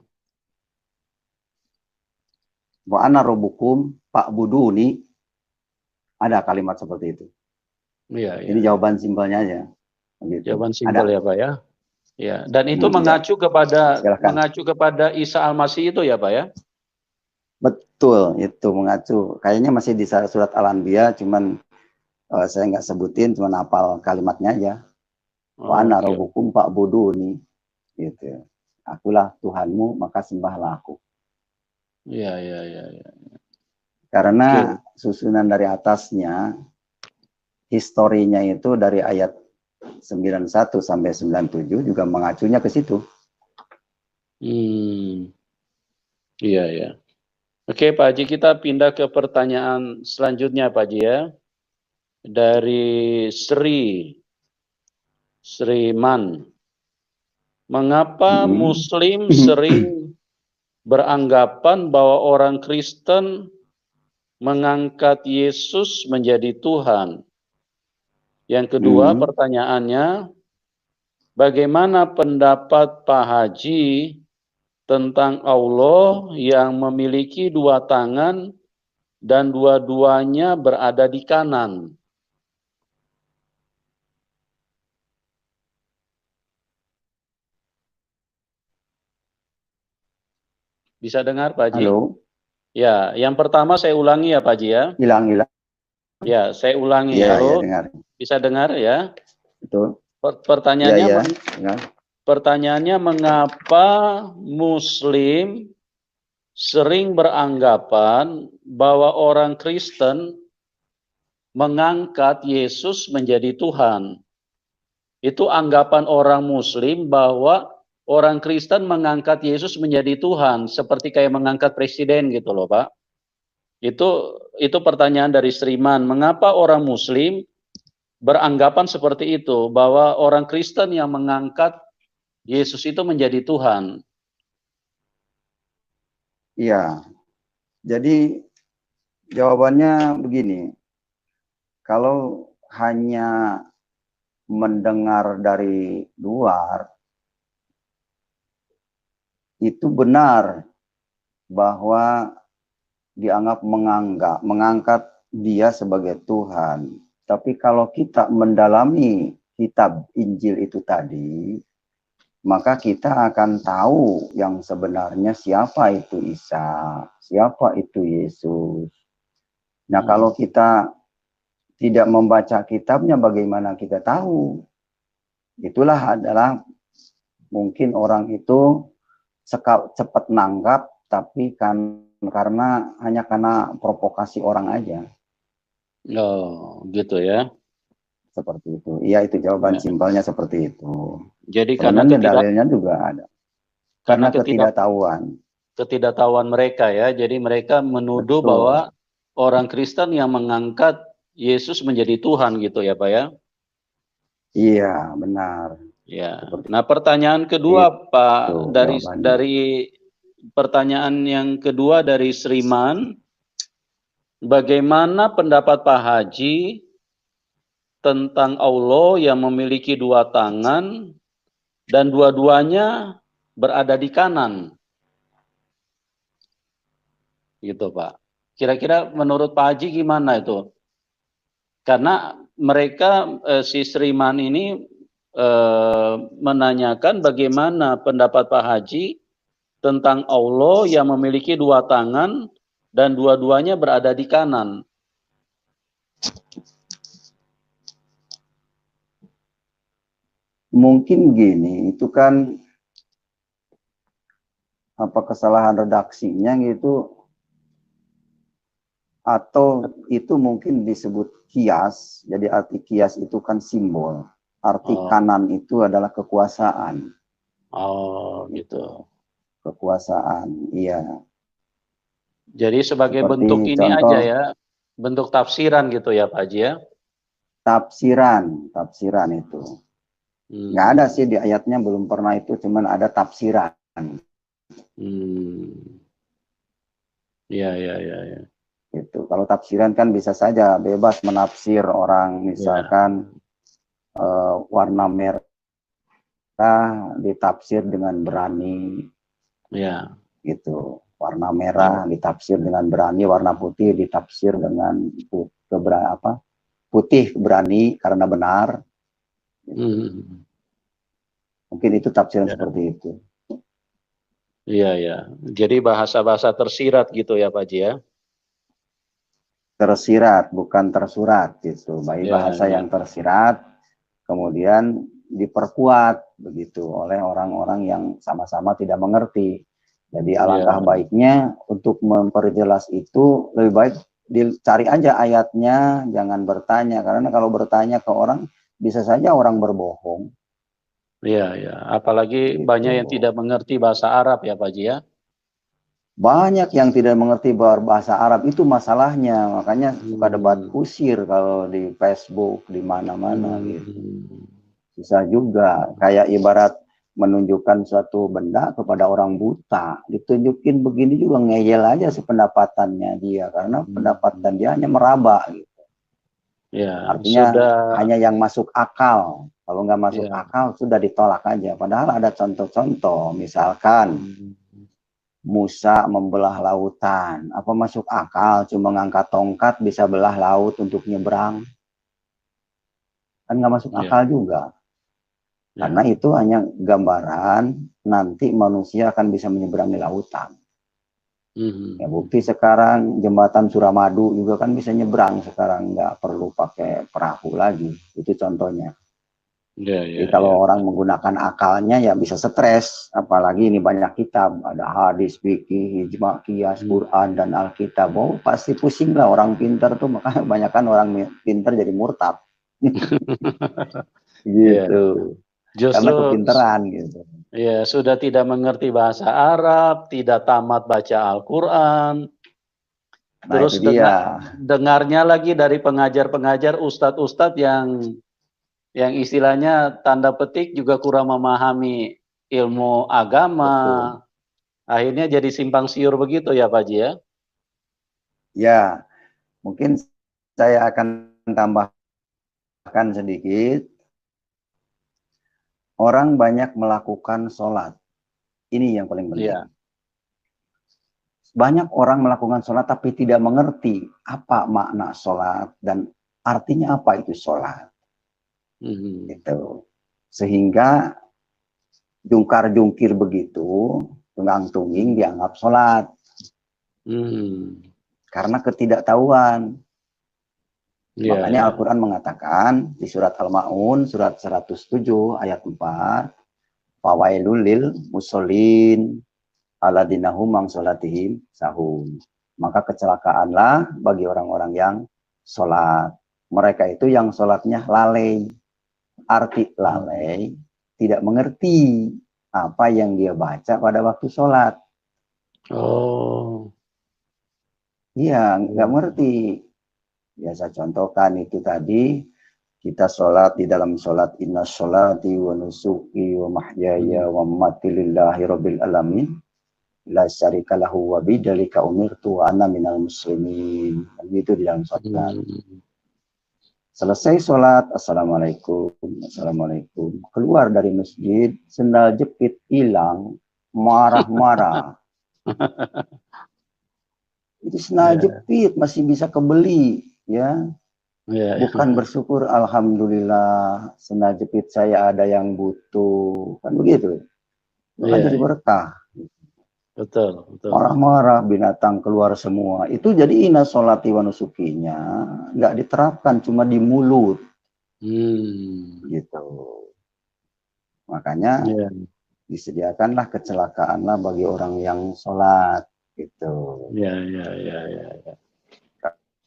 Wa ana rabbukum fa'buduni. Ada kalimat seperti itu. Ya. Ini jawaban simpelnya aja. Gitu. Jawaban simpel ya Pak ya. Ya. Dan itu mengacu kepada Isa Al-Masih itu ya Pak ya. Betul, itu mengacu. Kayaknya masih di surat Al-Anbiya, cuman saya nggak sebutin, cuman hafal kalimatnya aja. Wa ana rabbukum fa'buduni. Gitu. Akulah Tuhanmu, maka sembahlah aku. Ya. Karena susunan dari atasnya, historinya itu dari ayat 91 sampai 97 juga mengacunya ke situ. Iya, ya. Oke, Pak Haji, kita pindah ke pertanyaan selanjutnya, Pak Haji ya. Dari Sriman. Mengapa Muslim sering beranggapan bahwa orang Kristen mengangkat Yesus menjadi Tuhan? Yang kedua, pertanyaannya, bagaimana pendapat Pak Haji tentang Allah yang memiliki dua tangan dan dua-duanya berada di kanan? Bisa dengar, Pak Haji? Halo. Ya, yang pertama saya ulangi ya, Pak Haji ya. Hilang. Ya, saya ulangi. Ya, Halo. ya, dengar. Bisa dengar ya? Betul. Pertanyaannya, Ya. Pertanyaannya, mengapa Muslim sering beranggapan bahwa orang Kristen mengangkat Yesus menjadi Tuhan? Itu anggapan orang Muslim bahwa orang Kristen mengangkat Yesus menjadi Tuhan, seperti kayak mengangkat presiden gitu loh, Pak. Itu pertanyaan dari Sriman. Mengapa orang Muslim beranggapan seperti itu, bahwa orang Kristen yang mengangkat Yesus itu menjadi Tuhan? Iya. Jadi jawabannya begini. Kalau hanya mendengar dari luar, itu benar bahwa dianggap mengangkat dia sebagai Tuhan. Tapi kalau kita mendalami kitab Injil itu tadi, maka kita akan tahu yang sebenarnya siapa itu Isa, siapa itu Yesus. Nah, kalau kita tidak membaca kitabnya, bagaimana kita tahu? Itulah adalah mungkin orang itu cepat nangkap, tapi karena provokasi orang aja. Oh, gitu ya. Seperti itu. Iya, itu jawaban simpelnya seperti itu. Jadi sebenarnya dalilnya juga ada. Karena ketidaktahuan mereka ya. Jadi mereka menuduh bahwa orang Kristen yang mengangkat Yesus menjadi Tuhan gitu ya, Pak ya? Iya, benar. Ya. Nah, pertanyaan kedua, Pak, dari pertanyaan yang kedua dari Sriman, bagaimana pendapat Pak Haji tentang Allah yang memiliki dua tangan dan dua-duanya berada di kanan? Gitu, Pak. Kira-kira menurut Pak Haji gimana itu? Karena mereka, si Sriman ini menanyakan bagaimana pendapat Pak Haji tentang Allah yang memiliki dua tangan dan dua-duanya berada di kanan. Mungkin gini, itu kan apa kesalahan redaksinya gitu, atau itu mungkin disebut kias. Jadi arti kias itu kan simbol. Arti kanan itu adalah kekuasaan. Oh, gitu. Kekuasaan, iya. Jadi sebagai bentuk ini contoh, aja ya, bentuk tafsiran gitu ya Pak Haji ya? Tafsiran itu. Nggak ada sih di ayatnya, belum pernah itu, cuman ada tafsiran. Ya. Itu kalau tafsiran kan bisa saja bebas menafsir orang, misalkan warna merah ditafsir dengan berani, ya. Gitu. Warna merah ditafsir dengan berani, warna putih ditafsir dengan putih berani karena benar. Gitu. Mungkin itu tafsiran seperti itu. Iya. Jadi bahasa-bahasa tersirat gitu ya Pak Haji ya? Tersirat, bukan tersurat gitu. Baik bahasa yang tersirat, kemudian diperkuat begitu oleh orang-orang yang sama-sama tidak mengerti. Jadi alangkah baiknya untuk memperjelas itu, lebih baik dicari aja ayatnya, jangan bertanya. Karena kalau bertanya ke orang, bisa saja orang berbohong. Iya, ya. Apalagi banyak yang Gitu. tidak mengerti bahasa Arab ya Pak Haji ya. Banyak yang tidak mengerti bahasa Arab, itu masalahnya. Makanya suka debat Hmm. kusir kalau di Facebook, di mana-mana gitu. Hmm. Susah juga. Kayak ibarat menunjukkan suatu benda kepada orang buta. Ditunjukin begini juga ngeyel aja sependapatannya dia. Karena pendapatan dia hanya meraba gitu. Ya, Artinya sudah. hanya yang masuk akal. Kalau nggak masuk Ya. akal sudah ditolak aja. Padahal ada contoh-contoh. Misalkan Hmm. Musa membelah lautan. Apa masuk akal cuma ngangkat tongkat bisa belah laut untuk nyebrang? Kan nggak masuk Ya. akal juga. Karena Ya. itu hanya gambaran nanti manusia akan bisa menyeberangi lautan. Ya, Hmm. bukti sekarang jembatan Suramadu juga kan bisa nyebrang sekarang, nggak perlu pakai perahu lagi. Itu contohnya. Ya, Jadi ya, kalau ya. orang menggunakan akalnya ya bisa stres. Apalagi ini banyak kitab, ada hadis, fikih, ijma, qiyas, Hmm. Quran, dan Alkitab. Oh, pasti pusing lah orang pintar tuh, makanya kebanyakan orang pintar jadi murtad. Ya. Gitu. Karena Justru kepintaran gitu. ya sudah tidak mengerti bahasa Arab, tidak tamat baca Al-Quran, Nah itu terus dia. dengarnya lagi dari pengajar-pengajar, ustadz-ustadz yang istilahnya tanda petik juga kurang memahami ilmu agama, Betul. akhirnya jadi simpang siur begitu ya Pak Haji ya. Ya, mungkin saya akan tambahkan sedikit. Orang banyak melakukan sholat. Ini yang paling penting. Iya. Banyak orang melakukan sholat tapi tidak mengerti apa makna sholat dan artinya apa itu sholat. Hmm. Gitu. Sehingga jungkar-jungkir begitu, tunggang-tungging dianggap sholat. Hmm. Karena ketidaktahuan. Iya, Makanya iya. Al-Quran mengatakan di surat Al-Ma'un, surat 107 ayat 4, Fawailul lil musholin aladinahum mang sholatihim sahun. Maka kecelakaanlah bagi orang-orang yang sholat. Mereka itu yang sholatnya lalai. Arti lalai, tidak mengerti apa yang dia baca pada waktu sholat. Oh. Iya, nggak mengerti. Biasa contohkan itu tadi, kita sholat di dalam sholat inna sholati wa nusuki wa mahyaya Hmm. wa mamati lillahi rabbil alamin la syarika lahu wa bidzalika umirtu wa ana minal muslimin. Itu di dalam sholat. Hmm. Selesai sholat, assalamualaikum, assalamualaikum. Keluar dari masjid, sendal jepit hilang, marah-marah. Itu sendal Ya, jepit masih bisa kebeli, ya. ya, ya. Bukan bersyukur, alhamdulillah sendal jepit saya ada yang butuh, kan begitu. Itu kan Iya, jadi iya. berkah. Betul, betul. Marah-marah binatang keluar semua. Itu jadi inna sholati wa nusukinya nggak diterapkan, cuma di mulut Hmm. gitu. Makanya Ya, disediakanlah kecelakaanlah bagi orang yang sholat gitu. ya, ya, ya, ya, ya.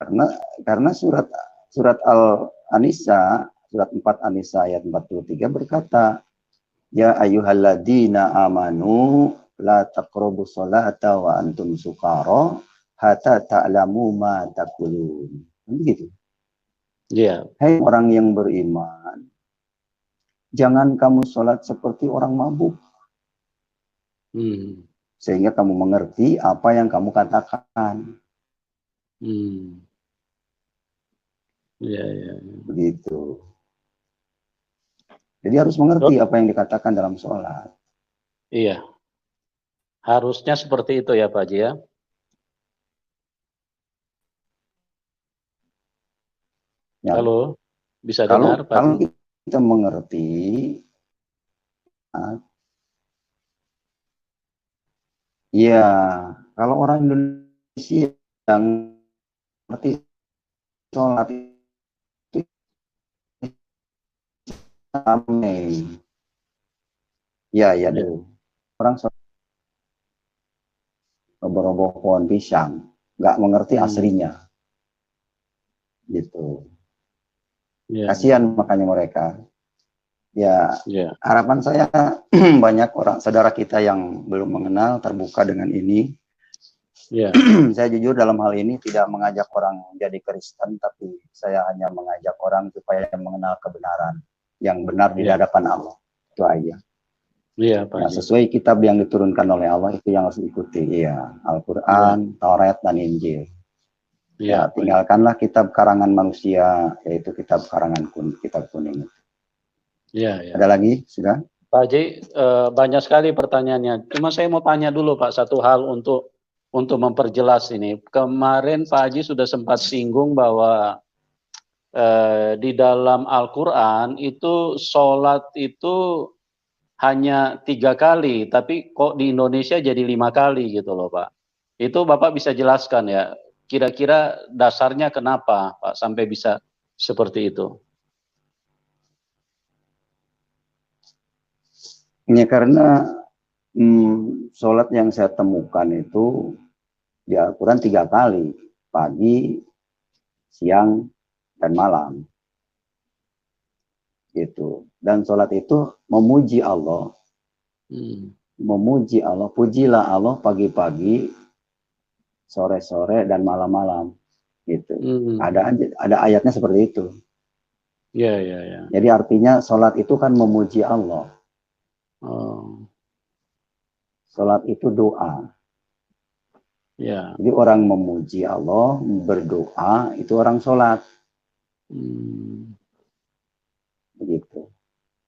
Karena karena surat surat Al-Anisa, surat 4 Anisa ayat 43 berkata, ya ayyuhalladzina amanu la taqrabu sholata wa antum sukara hatta ta'lamu ma taqulun. Begitu. Ya. Hai orang yang beriman, jangan kamu sholat seperti orang mabuk, Hmm. sehingga kamu mengerti apa yang kamu katakan. Hmm. Ya, ya, ya. Begitu. Jadi harus Oh, mengerti apa yang dikatakan dalam sholat. iya. Harusnya seperti itu ya Pak Haji ya. Ya, Halo, bisa kalau dengar Pak kalau Haji? kita mengerti, ya kalau orang Indonesia yang mengerti sholat itu ramai. Ya, ya Ya. dulu. Orang sholat roboh-roboh pohon pisang, nggak mengerti Hmm. aslinya, gitu. Ya, Kasihan makanya mereka. Ya, ya, harapan saya banyak orang saudara kita yang belum mengenal terbuka dengan ini. ya, Saya jujur dalam hal ini tidak mengajak orang jadi Kristen, tapi saya hanya mengajak orang supaya mengenal kebenaran yang benar di ya, hadapan Allah. Itu aja. ya, Pak Ya, Haji. sesuai kitab yang diturunkan oleh Allah itu yang harus diikuti. Ya, Ya, Al-Quran, Taurat, dan Injil. ya, Ya, Pak Haji. tinggalkanlah kitab karangan manusia, yaitu kitab karangan kitab kuning. Ya, ya. Ada lagi? Sudah? Pak Haji, banyak sekali pertanyaannya. Cuma saya mau tanya dulu Pak satu hal untuk memperjelas ini. Kemarin Pak Haji sudah sempat singgung bahwa di dalam Al-Quran itu sholat itu hanya 3 kali, tapi kok di Indonesia jadi 5 kali gitu loh Pak. Itu Bapak bisa jelaskan ya, kira-kira dasarnya kenapa Pak sampai bisa seperti itu? Ya, karena sholat yang saya temukan itu di Al-Quran 3 kali, pagi, siang, dan malam. Gitu. Dan sholat itu memuji Allah, pujilah Allah pagi-pagi, sore-sore, dan malam-malam. Gitu. Ada ayatnya seperti itu. Ya, ya, ya. Jadi artinya sholat itu kan memuji Allah. Oh, Sholat itu doa. ya. Jadi orang memuji Allah, berdoa, itu orang sholat. Begitu.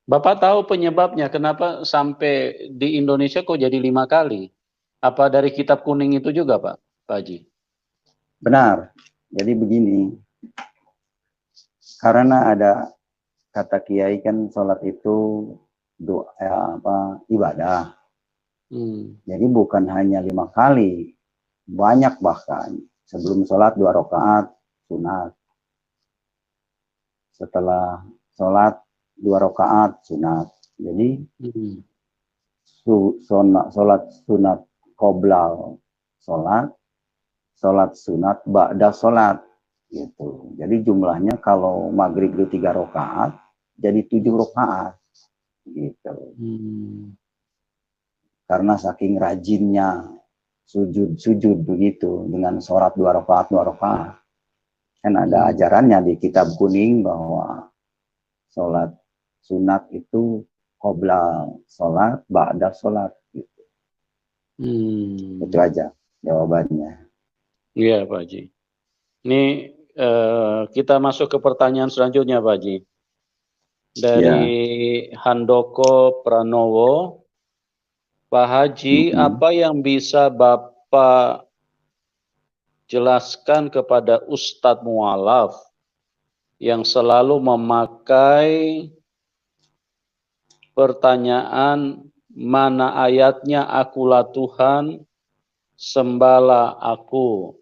Bapak tahu penyebabnya kenapa sampai di Indonesia kok jadi 5 kali? Apa dari kitab kuning itu juga Pak Haji? Benar. Jadi begini, karena ada kata kiai kan sholat itu doa ibadah. Jadi bukan hanya 5 kali, banyak bahkan. Sebelum sholat 2 rakaat sunat. Setelah sholat 2 rakaat sunat. Jadi sholat sunat qoblal sholat, sholat sunat ba'da sholat. Gitu. Jadi jumlahnya kalau maghrib itu 3 rakaat, jadi 7 rakaat. Gitu. Karena saking rajinnya sujud begitu dengan sholat 2 rakaat 2 rakaat. Kan ada ajarannya di kitab kuning bahwa sholat sunat itu qobla sholat, ba'da sholat. Gitu. Itu aja jawabannya. Iya Pak Haji. Ini kita masuk ke pertanyaan selanjutnya Pak Haji. Dari Handoko Pranowo. Pak Haji, apa yang bisa Bapak jelaskan kepada Ustadz Mu'alaf yang selalu memakai pertanyaan mana ayatnya akulah Tuhan, sembahlah aku.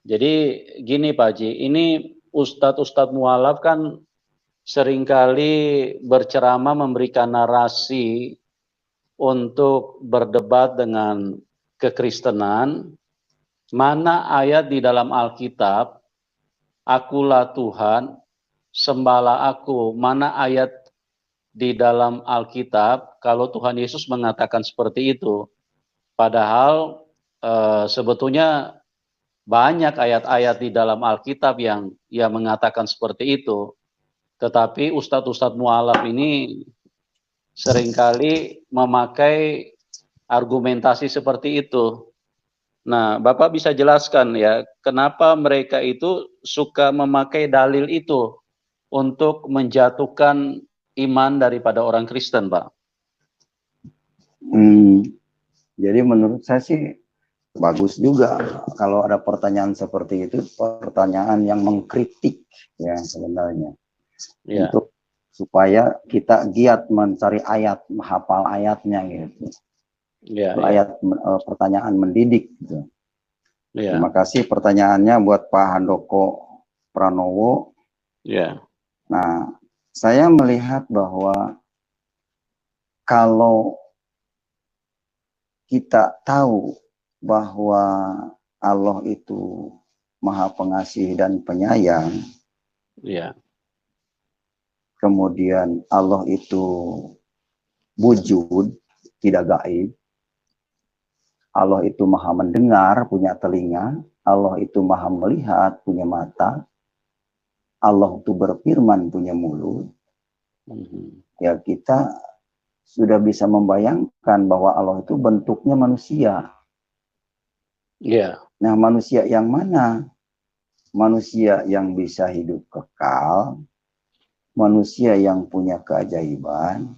Jadi gini Pak Haji, ini Ustadz Mu'alaf kan seringkali berceramah memberikan narasi untuk berdebat dengan kekristenan. Mana ayat di dalam Alkitab, akulah Tuhan, sembahlah aku. Mana ayat di dalam Alkitab, kalau Tuhan Yesus mengatakan seperti itu. Padahal sebetulnya banyak ayat-ayat di dalam Alkitab yang mengatakan seperti itu. Tetapi Ustadz Mu'alaf ini seringkali memakai argumentasi seperti itu. Nah, Bapak bisa jelaskan ya, kenapa mereka itu suka memakai dalil itu untuk menjatuhkan iman daripada orang Kristen, Pak? Jadi menurut saya sih bagus juga kalau ada pertanyaan seperti itu, pertanyaan yang mengkritik ya sebenarnya. Ya. Untuk supaya kita giat mencari ayat, menghafal ayatnya gitu. Ya, ayat pertanyaan mendidik gitu. Ya. Terima kasih pertanyaannya buat Pak Handoko Pranowo. Ya. Nah, saya melihat bahwa kalau kita tahu bahwa Allah itu Maha Pengasih dan Penyayang, ya, kemudian Allah itu wujud, tidak gaib. Allah itu maha mendengar, punya telinga. Allah itu maha melihat, punya mata. Allah itu berfirman, punya mulut. Ya, kita sudah bisa membayangkan bahwa Allah itu bentuknya manusia. Ya. Nah, manusia yang mana? Manusia yang bisa hidup kekal, manusia yang punya keajaiban.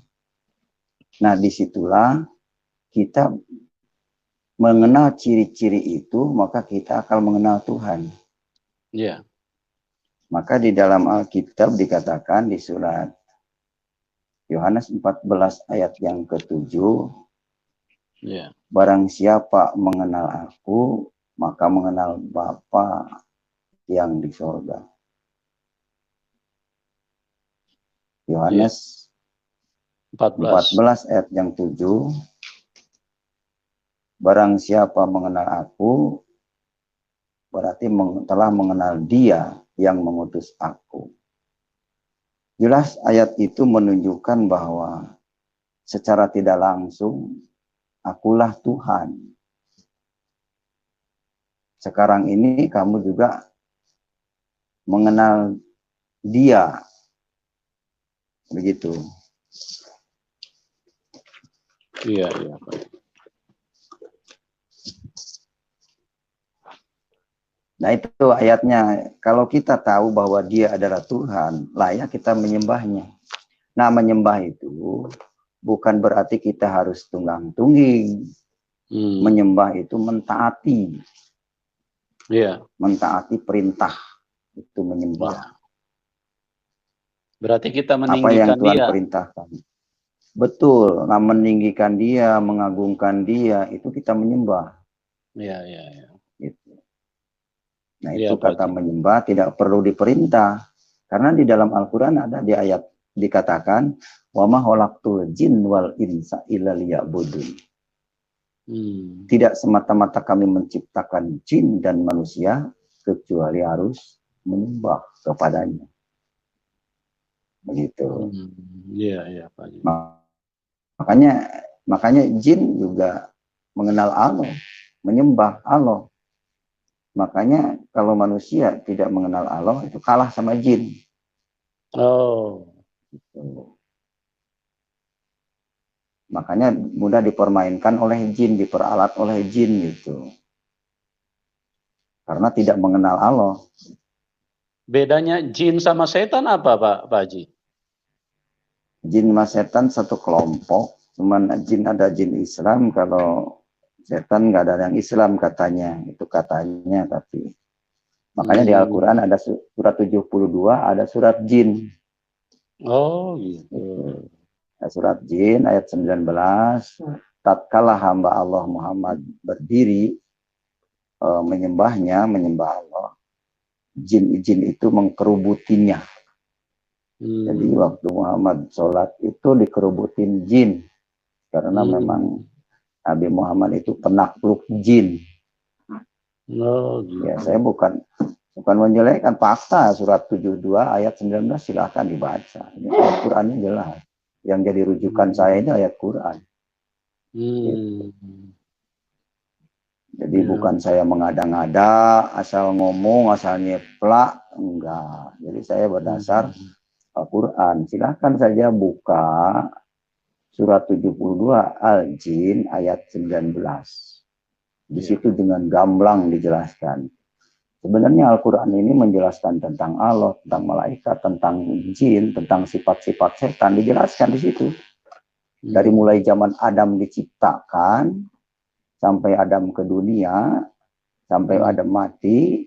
Nah, disitulah kita mengenal ciri-ciri itu, maka kita akan mengenal Tuhan. Ya. Maka di dalam Alkitab dikatakan di surat Yohanes 14 ayat yang ke-7, ya. Barang siapa mengenal aku, maka mengenal Bapa yang di sorga. Yohanes 14 ayat yang 7, barang siapa mengenal aku, berarti telah mengenal Dia yang mengutus aku. Jelas ayat itu menunjukkan bahwa secara tidak langsung akulah Tuhan. Sekarang ini kamu juga mengenal Dia. Begitu. Iya, iya. Nah, itu ayatnya. Kalau kita tahu bahwa Dia adalah Tuhan, layak kita menyembahnya. Nah, menyembah itu bukan berarti kita harus tunggang-tungging. Menyembah itu mentaati. Iya. Mentaati perintah. Itu menyembah. Ya. Berarti kita meninggikan apa yang Tuhan Dia. Perintahkan. Betul. Nah, meninggikan Dia, mengagungkan Dia, itu kita menyembah. Iya, iya, iya. Gitu. Nah, Ya, itu kata menyembah tidak perlu diperintah. Karena di dalam Al-Quran ada di ayat dikatakan, wa ma khalaqtul jin wal insa illa liya'budun. Tidak semata-mata kami menciptakan jin dan manusia kecuali harus menyembah kepadanya. Begitu. Iya, iya, Pak. Makanya jin juga mengenal Allah, menyembah Allah. Makanya kalau manusia tidak mengenal Allah itu kalah sama jin. Oh. Makanya mudah dipermainkan oleh jin, diperalat oleh jin gitu. Karena tidak mengenal Allah. Bedanya jin sama setan apa, Pak Haji? Jin sama setan satu kelompok. Cuman jin ada jin Islam, kalau setan nggak ada yang Islam katanya. Itu katanya, tapi makanya di Al-Quran ada surat 72, ada surat jin. Oh gitu. Surat jin ayat 19, tatkala hamba Allah Muhammad berdiri menyembah Allah, jin-jin itu mengkerubutinya. Jadi waktu Muhammad sholat itu dikerubutin jin. Karena memang Nabi Muhammad itu penakluk jin. Oh, gitu. Ya, saya bukan menjelekkan, fakta surat 72 ayat 19 silahkan dibaca. Ini ayat Qurannya jelas. Yang jadi rujukan saya ini ayat Quran. Gitu. Jadi bukan saya mengada-ngada, asal ngomong, asal nyeplak, enggak. Jadi saya berdasar Al-Quran. Silahkan saja buka surat 72 Al-Jin ayat 19. Di situ dengan gamblang dijelaskan. Sebenarnya Al-Quran ini menjelaskan tentang Allah, tentang malaikat, tentang jin, tentang sifat-sifat setan, dijelaskan di situ. Dari mulai zaman Adam diciptakan, sampai Adam ke dunia, sampai Adam mati,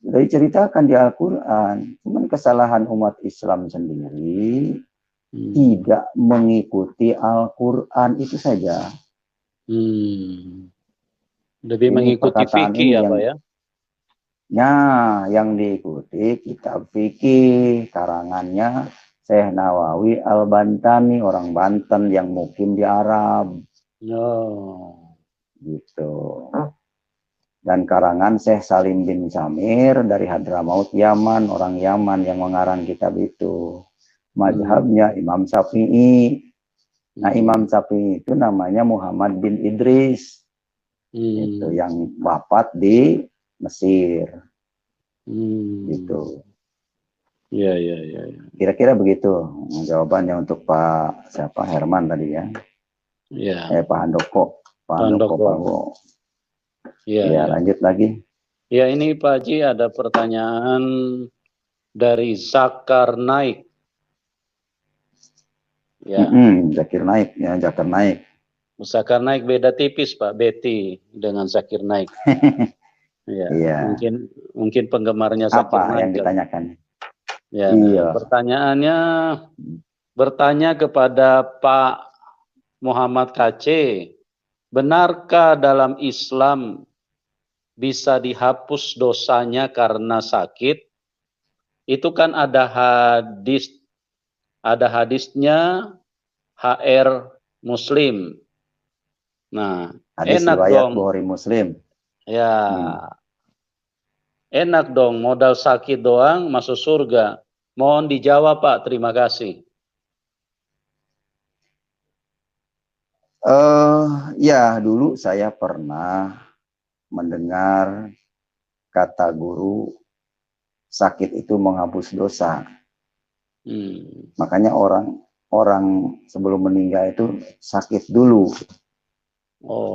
sudah diceritakan di Al-Quran. Cuman kesalahan umat Islam sendiri, tidak mengikuti Al-Quran itu saja. Lebih mengikuti fikih ya Pak ya? Nah, yang diikuti kitab fikih karangannya Syekh Nawawi Al-Bantani, orang Banten yang mukim di Arab. Gitu. Dan karangan Syekh Salim bin Samir dari Hadramaut Yaman, orang Yaman yang mengarang kitab itu. Mazhabnya Imam Syafi'i. Nah, Imam Syafi'i itu namanya Muhammad bin Idris. Itu yang wafat di Mesir. Gitu. Iya. Kira-kira begitu jawabannya untuk Pak Herman tadi ya. Iya. Pak Handoko. Pak Handoko. Iya. Lanjut lagi. Ya, ini Pak Haji ada pertanyaan dari Zakar Naik. Ya. Zakir Naik ya, Zakar Naik. Zakar Naik beda tipis Pak, Betty dengan Zakir Naik. Ya, iya. Mungkin penggemarnya Zakir Naik. Apa yang ditanyakan? Ya, iya. Pertanyaannya bertanya kepada Pak Muhammad KC, benarkah dalam Islam bisa dihapus dosanya karena sakit? Itu kan ada hadisnya HR Muslim. Nah, hadis enak riwayat dong. Bukhari Muslim. Ya, enak dong, modal sakit doang masuk surga. Mohon dijawab Pak, terima kasih. Ya, dulu saya pernah mendengar kata guru sakit itu menghapus dosa. Makanya orang sebelum meninggal itu sakit dulu.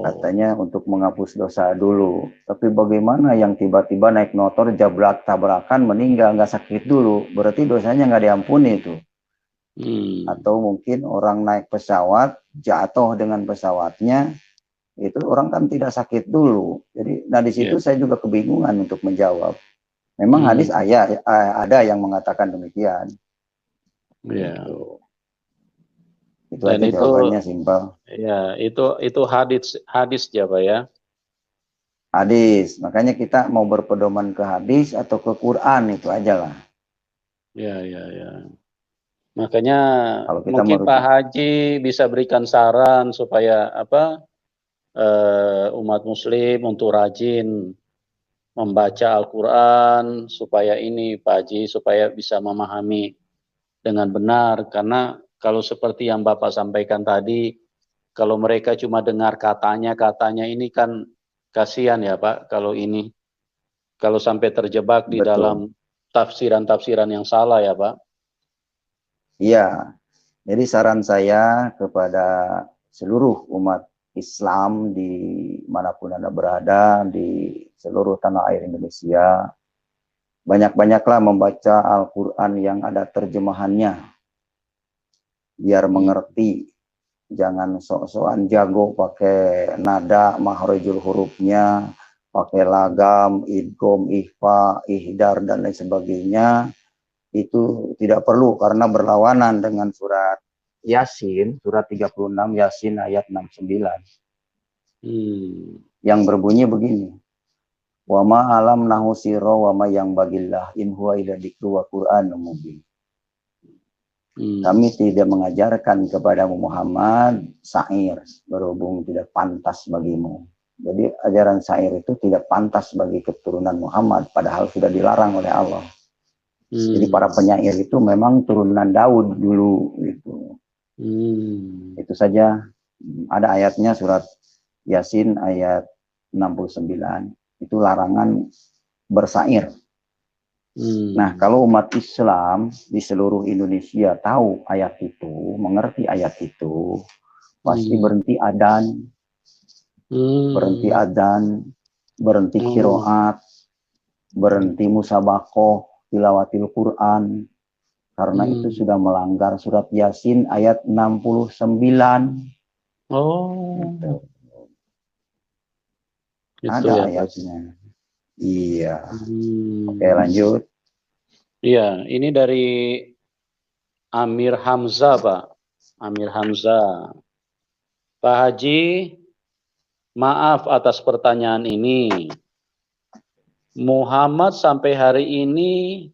Katanya untuk menghapus dosa dulu. Tapi bagaimana yang tiba-tiba naik motor tabrakan meninggal nggak sakit dulu? Berarti dosanya nggak diampuni itu. Atau mungkin orang naik pesawat jatuh dengan pesawatnya itu orang kan tidak sakit dulu. Jadi di situ saya juga kebingungan untuk menjawab. Memang hadis ada yang mengatakan demikian. Gitu. Itu aja jawabannya simpel. Ya, itu hadis ya Pak ya. Hadis, makanya kita mau berpedoman ke hadis atau ke Quran itu aja lah. Ya. Makanya kalau kita mungkin Pak Haji bisa berikan saran supaya umat Muslim untuk rajin membaca Al-Quran supaya ini Pak Haji supaya bisa memahami dengan benar, karena kalau seperti yang Bapak sampaikan tadi, kalau mereka cuma dengar katanya ini kan kasihan ya Pak, kalau sampai terjebak di dalam tafsiran-tafsiran yang salah ya Pak. Iya, jadi saran saya kepada seluruh umat Islam di manapun Anda berada, di seluruh tanah air Indonesia, banyak-banyaklah membaca Al-Quran yang ada terjemahannya, biar mengerti. Jangan sok-sokan jago pakai nada, makhrajul hurufnya, pakai lagam, idgham, ikhfa, ihdar, dan lain sebagainya. Itu tidak perlu karena berlawanan dengan surat Yasin, surat 36, Yasin ayat 69. Yang berbunyi begini. Wa ma alam nahu sirra wa ma yang bagillah in huwa illa dzikru wa qur'anun mubin. Kami tidak mengajarkan kepadamu Muhammad syair, berhubung tidak pantas bagimu. Jadi ajaran syair itu tidak pantas bagi keturunan Muhammad, padahal sudah dilarang oleh Allah. Jadi para penyair itu memang turunan Daud dulu gitu. Itu saja. Ada ayatnya surat Yasin ayat 69. Itu larangan bersair. Nah, kalau umat Islam di seluruh Indonesia tahu ayat itu, mengerti ayat itu, pasti berhenti adzan, berhenti qiraat, berhenti musabakoh, tilawatil Quran, karena itu sudah melanggar surat Yasin ayat 69. Gitu. Ada ya, ayatnya. Iya. Oke, lanjut. Iya, ini dari Amir Hamzah, Pak. Amir Hamzah. Pak Haji, maaf atas pertanyaan ini. Muhammad sampai hari ini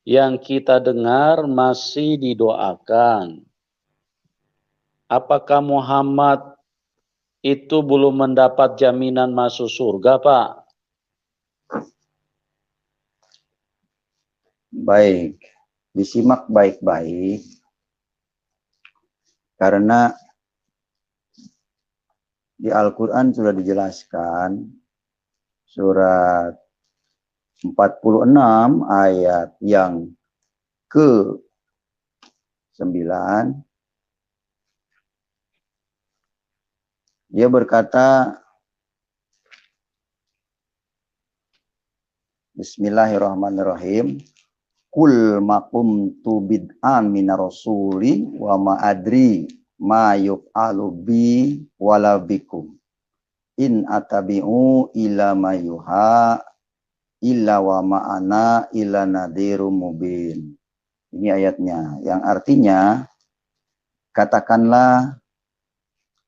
yang kita dengar masih didoakan. Apakah Muhammad itu belum mendapat jaminan masuk surga, Pak? Baik. disimak baik-baik, karena di Al-Quran sudah dijelaskan, surat 46 ayat yang ke-9, dia berkata, Bismillahirrahmanirrahim, Kul makumtu bid'an minar rasuli wa ma adri ma yuf'alu bi wala bikum in atabi'u illa ma yuha illa wa ma'ana illa nadhirum mubin. Ini ayatnya, yang artinya, katakanlah,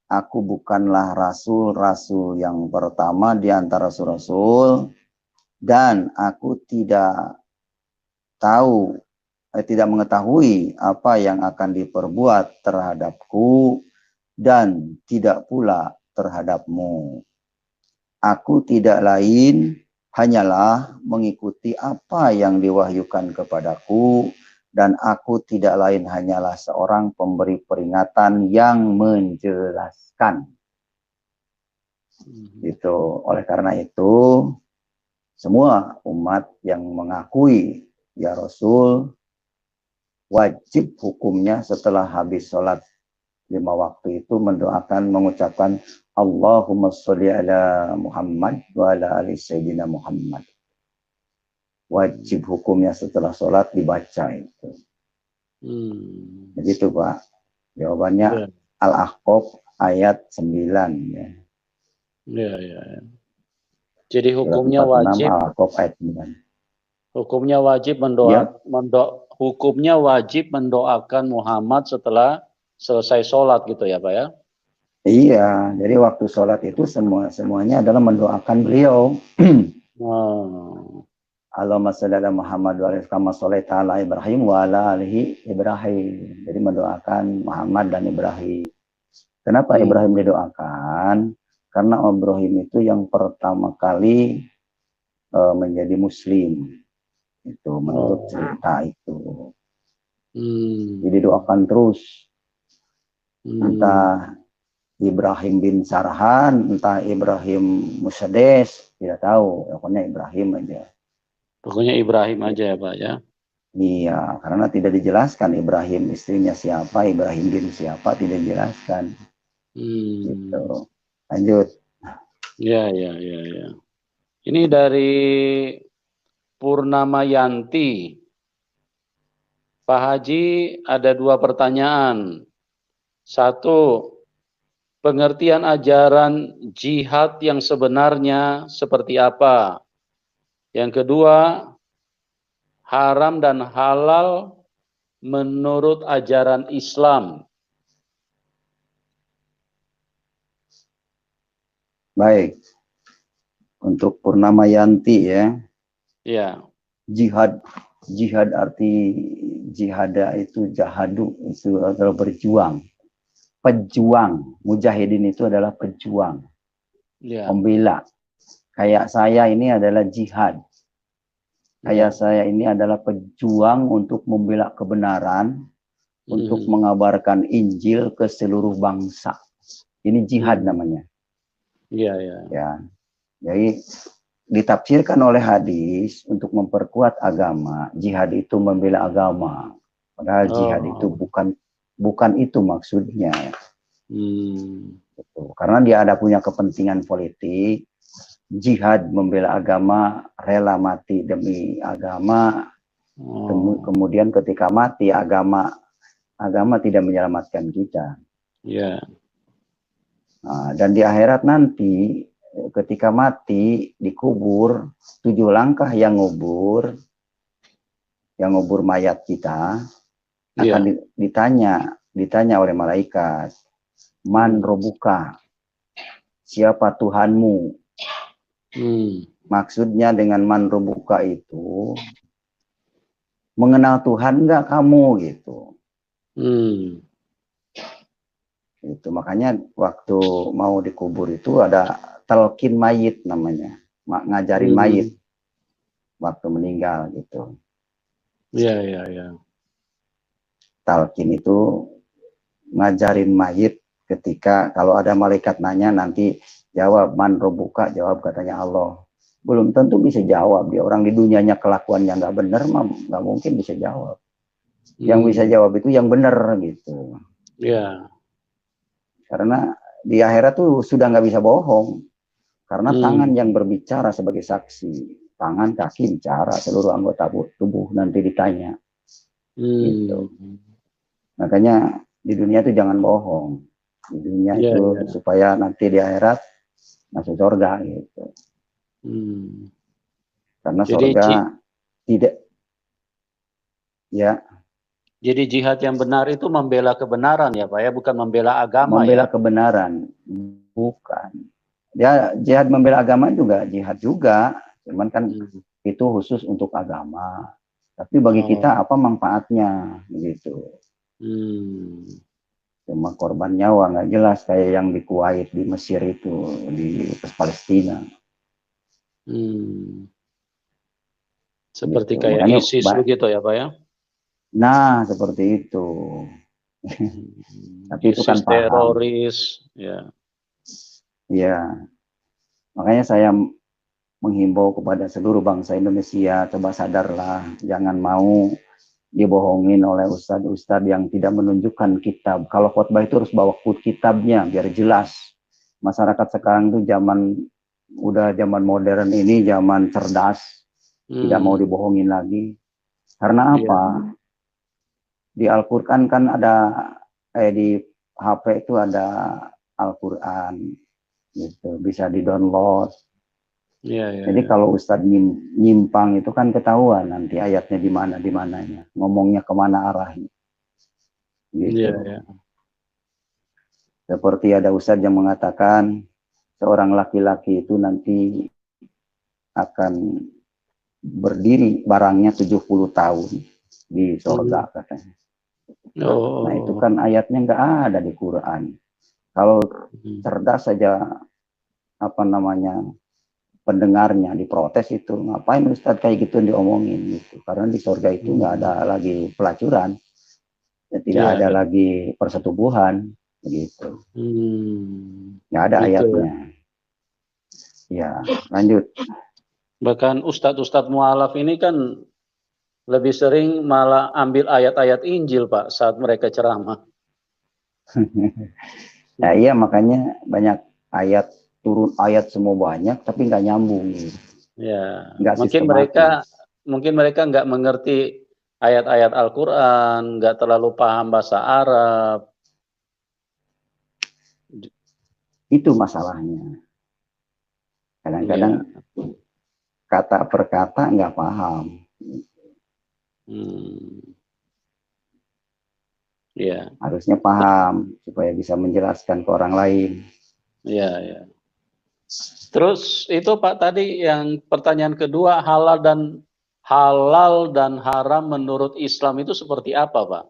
aku bukanlah rasul-rasul yang pertama di antara rasul-rasul, dan aku tidak mengetahui apa yang akan diperbuat terhadapku dan tidak pula terhadapmu. Aku tidak lain hanyalah mengikuti apa yang diwahyukan kepadaku, dan aku tidak lain hanyalah seorang pemberi peringatan yang menjelaskan. Gitu. Oleh karena itu, semua umat yang mengakui ya Rasul, wajib hukumnya setelah habis sholat 5 waktu itu mendoakan, mengucapkan Allahumma sholli ala Muhammad wa ala ali Sayyidina Muhammad. Wajib hukumnya setelah sholat dibaca itu. Begitu Pak. Jawabannya Al-Ahqaf ayat 9. Ya. Ya. Jadi hukumnya 46, wajib. Al-Ahqaf ayat 9. Hukumnya wajib mendoakan Muhammad setelah selesai sholat gitu ya Pak ya? Iya, jadi waktu sholat itu semuanya adalah mendoakan beliau. Allahumma sholli ala Muhammad wa ala kama sholaita ala Ibrahim wa ala alihi Ibrahim. Jadi mendoakan Muhammad dan Ibrahim. Kenapa Ibrahim didoakan? Karena Ibrahim itu yang pertama kali menjadi Muslim. Itu menurut cerita itu. Jadi doakan terus. Entah Ibrahim bin Sarhan, entah Ibrahim Musades, tidak tahu. Pokoknya Ibrahim aja. Pokoknya Ibrahim aja ya Pak ya? Iya, karena tidak dijelaskan Ibrahim istrinya siapa, Ibrahim bin siapa, tidak dijelaskan. Gitu. Lanjut. Ya. Ini dari Purnama Yanti. Pak Haji, ada 2 pertanyaan. 1, pengertian ajaran jihad yang sebenarnya seperti apa? Yang kedua, haram dan halal menurut ajaran Islam. Baik. Untuk Purnama Yanti ya. Ya. Jihad arti jihada itu jahadu, itu adalah berjuang. Pejuang, mujahidin itu adalah pejuang, pembela. Kayak saya ini adalah jihad. Kayak saya ini adalah pejuang untuk membela kebenaran, untuk mengabarkan Injil ke seluruh bangsa. Ini jihad namanya. Ya. Jadi ditafsirkan oleh hadis untuk memperkuat agama. Jihad itu membela agama. Padahal jihad itu bukan itu maksudnya. Gitu. Karena dia ada punya kepentingan politik, jihad membela agama, rela mati demi agama, kemudian ketika mati agama tidak menyelamatkan kita. Nah, dan di akhirat nanti ketika mati dikubur, 7 langkah yang ngubur mayat kita akan ditanya oleh malaikat, man robuka, siapa Tuhanmu? Maksudnya dengan man robuka itu mengenal Tuhan enggak kamu gitu. Itu makanya waktu mau dikubur itu ada talqin mayit namanya, ngajarin mayit waktu meninggal gitu. Iya. talqin itu ngajarin mayit ketika kalau ada malaikat nanya nanti jawab man robuka, jawab katanya Allah. Belum tentu bisa jawab dia, orang di dunianya kelakuannya nggak benar mah nggak mungkin bisa jawab. Yang bisa jawab itu yang benar gitu. Ya. Karena di akhirat tuh sudah nggak bisa bohong. Karena tangan yang berbicara sebagai saksi, tangan, kaki bicara, seluruh anggota tubuh nanti ditanya. Gitu. Makanya di dunia itu jangan bohong. Di dunia itu supaya nanti di akhirat masuk surga gitu. Karena surga tidak, ya. Jadi jihad yang benar itu membela kebenaran ya Pak ya, bukan membela agama. Membela kebenaran, bukan. Ya jihad membela agama juga jihad juga, cuman kan itu khusus untuk agama. Tapi bagi kita apa manfaatnya gitu. Cuma korban nyawa nggak jelas kayak yang di Kuwait, di Mesir itu, di Palestina. Seperti gitu. kayak Makanya, ISIS begitu ya Pak ya? Nah seperti itu. Tapi itu kan paham. Teroris, ya. Ya, makanya saya menghimbau kepada seluruh bangsa Indonesia, coba sadarlah, jangan mau dibohongin oleh ustadz-ustadz yang tidak menunjukkan kitab. Kalau khotbah itu harus bawa kitabnya biar jelas. Masyarakat sekarang itu udah zaman modern ini, zaman cerdas, tidak mau dibohongin lagi. Karena apa? Di Al-Quran kan ada, di HP itu ada Al-Quran, gitu, bisa di-download. Jadi kalau Ustadz nyimpang itu kan ketahuan nanti ayatnya di mananya, ngomongnya kemana arahnya. Gitu. Seperti ada Ustadz yang mengatakan seorang laki-laki itu nanti akan berdiri barangnya 70 tahun di surga katanya. Nah itu kan ayatnya nggak ada di Quran. Kalau cerdas saja pendengarnya diprotes itu, ngapain Ustadz kayak gitu diomongin gitu. Karena di surga itu nggak ada lagi pelacuran, tidak ada lagi persetubuhan begitu. Nggak ada ayatnya. Ya, lanjut. Bahkan ustadz-ustadz mualaf ini kan lebih sering malah ambil ayat-ayat Injil Pak saat mereka ceramah. Ya iya, makanya banyak ayat turun, ayat semua banyak tapi nggak nyambung. Ya, nggak mungkin mereka nggak mengerti ayat-ayat Al-Quran, nggak terlalu paham bahasa Arab. Itu masalahnya. Kadang-kadang kata per kata nggak paham. Harusnya paham supaya bisa menjelaskan ke orang lain. Iya. Terus itu Pak tadi yang pertanyaan kedua, halal dan haram menurut Islam itu seperti apa Pak?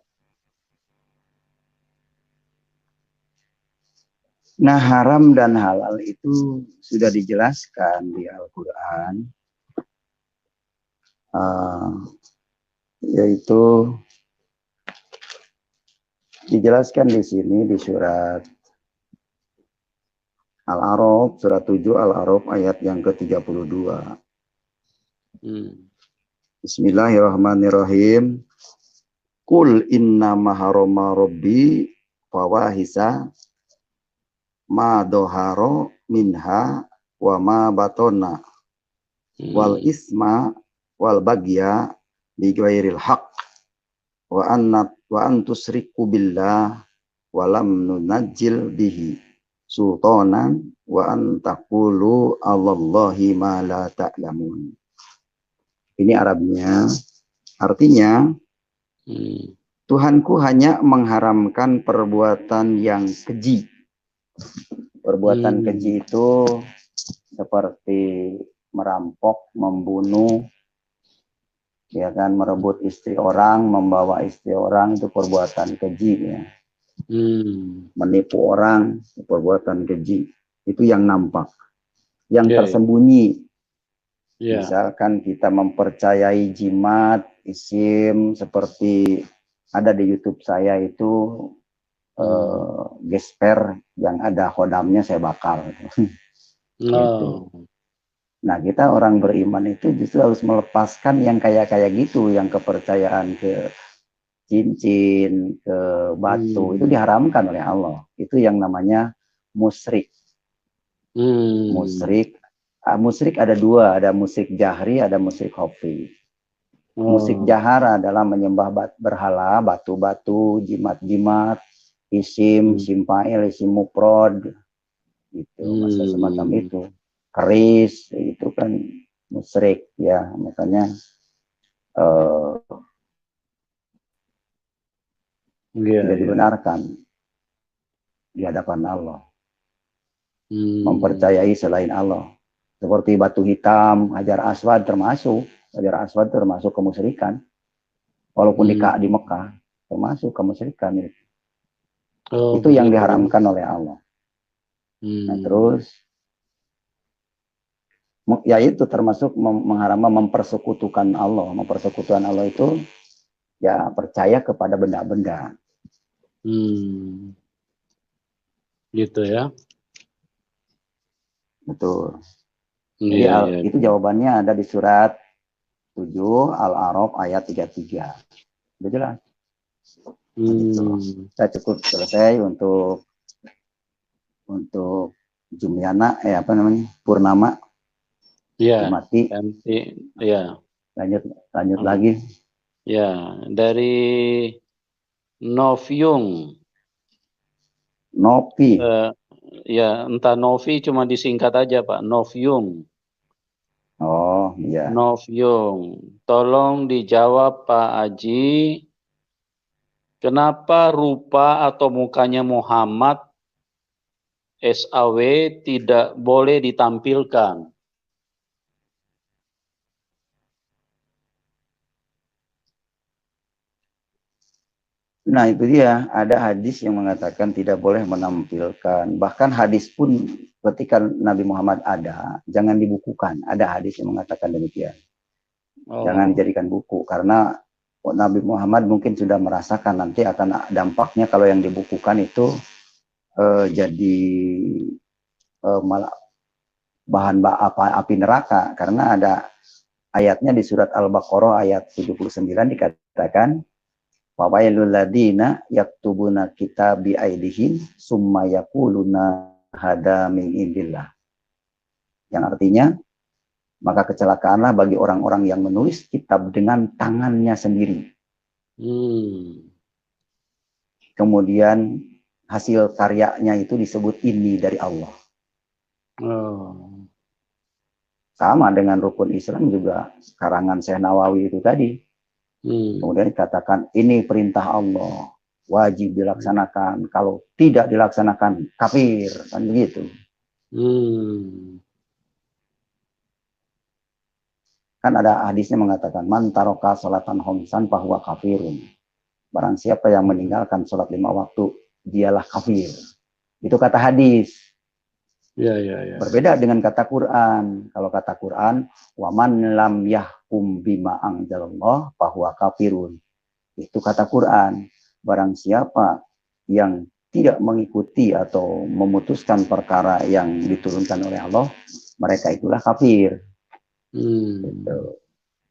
Nah, haram dan halal itu sudah dijelaskan di Al-Quran, yaitu dijelaskan di sini di surat Al-A'raf, surat 7 Al-A'raf ayat yang ke-32. Bismillahirrahmanirrahim. Qul innama harama rabbi fawahisa ma doharo minha wa ma batona wal isma wal bagya bi ghairil haq wa antusriku billah wa lam nunajjil bihi sultanan wa antaqulu 'alallahi ma la ta'lamun. Ini Arabnya. Artinya Tuhanku hanya mengharamkan perbuatan yang keji. Perbuatan keji itu seperti merampok, membunuh, ya kan, merebut istri orang, membawa istri orang, itu perbuatan keji ya. Menipu orang, perbuatan keji. Itu yang nampak. Yang tersembunyi. Misalkan kita mempercayai jimat, isim, seperti ada di YouTube saya itu gesper yang ada khodamnya saya bakar. Gitu. Nah, kita orang beriman itu justru harus melepaskan yang kayak gitu, yang kepercayaan ke cincin, ke batu, itu diharamkan oleh Allah. Itu yang namanya musyrik. Musyrik ada dua, ada musyrik jahri, ada musyrik khafi. Musyrik jahar adalah menyembah berhala, batu-batu, jimat-jimat, isim, simpail, isim muprod, gitu, masa semacam itu. Keris, itu kan musyrik, ya, makanya tidak dibenarkan di hadapan Allah. Mempercayai selain Allah. Seperti batu hitam, Hajar Aswad termasuk. Hajar Aswad termasuk kemusyrikan. Walaupun di Mekah, termasuk kemusyrikan. Itu yang diharamkan oleh Allah. Nah, terus, ya itu termasuk mengharamkan mempersekutukan Allah. Mempersekutukan Allah itu, ya percaya kepada benda-benda. Gitu ya. Betul. Jadi itu jawabannya ada di surat 7 Al-A'raf ayat 33. Udah jelas. Gitu. Saya cukup selesai untuk Jumyana, Purnama. Ya. Mati. Ya. Lanjut lagi. Ya, dari Novyung. Novi. Ya, entah Novi cuma disingkat aja Pak, Novyung. Oh, iya. Novyung. Tolong dijawab Pak Haji, kenapa rupa atau mukanya Muhammad SAW tidak boleh ditampilkan? Nah, itu dia. Ada hadis yang mengatakan tidak boleh menampilkan. Bahkan hadis pun ketika Nabi Muhammad ada, jangan dibukukan. Ada hadis yang mengatakan demikian. Jangan dijadikan buku. Karena Nabi Muhammad mungkin sudah merasakan nanti akan dampaknya kalau yang dibukukan itu jadi malah bahan api neraka. Karena ada ayatnya di surat Al-Baqarah ayat 79 dikatakan, Wawailul ladina yaktubuna kitabi aidihim summa yaquluna hada min indillah. Yang artinya, maka kecelakaanlah bagi orang-orang yang menulis kitab dengan tangannya sendiri. Kemudian hasil karyanya itu disebut ini dari Allah. Sama dengan rukun Islam juga karangan Syekh Nawawi itu tadi. Kemudian dikatakan ini perintah Allah, wajib dilaksanakan. Kalau tidak dilaksanakan kafir, kan begitu. Kan ada hadisnya mengatakan man taroka salatan khamsan fahuwa kafirun. Barang siapa yang meninggalkan sholat 5 waktu, dialah kafir. Itu kata hadis. Berbeda dengan kata Quran. Kalau kata Quran, wa man lam yahkum bima anzalallah fahuwa kafirun. Itu kata Quran. Barang siapa yang tidak mengikuti atau memutuskan perkara yang diturunkan oleh Allah, mereka itulah kafir. Gitu.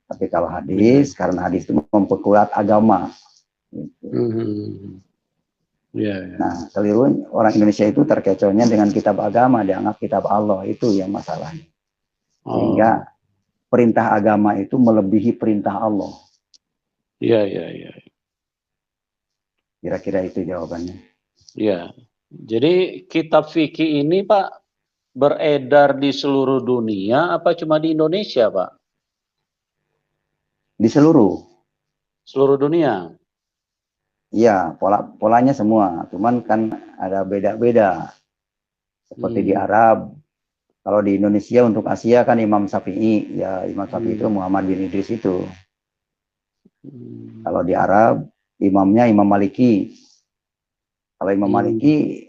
Tapi kalau hadis, karena hadis itu memperkuat agama. Gitu. Nah, keliru orang Indonesia itu terkecohnya dengan kitab agama, dianggap kitab Allah, itu yang masalahnya. Sehingga perintah agama itu melebihi perintah Allah. Kira-kira itu jawabannya. Ya, jadi kitab fikih ini Pak beredar di seluruh dunia apa cuma di Indonesia Pak? Di seluruh dunia. Iya, polanya semua, cuman kan ada beda-beda. Seperti di Arab, kalau di Indonesia untuk Asia kan Imam Syafi'i, ya Imam Syafi'i itu Muhammad bin Idris itu. Kalau di Arab, imamnya Imam Maliki. Kalau Imam Maliki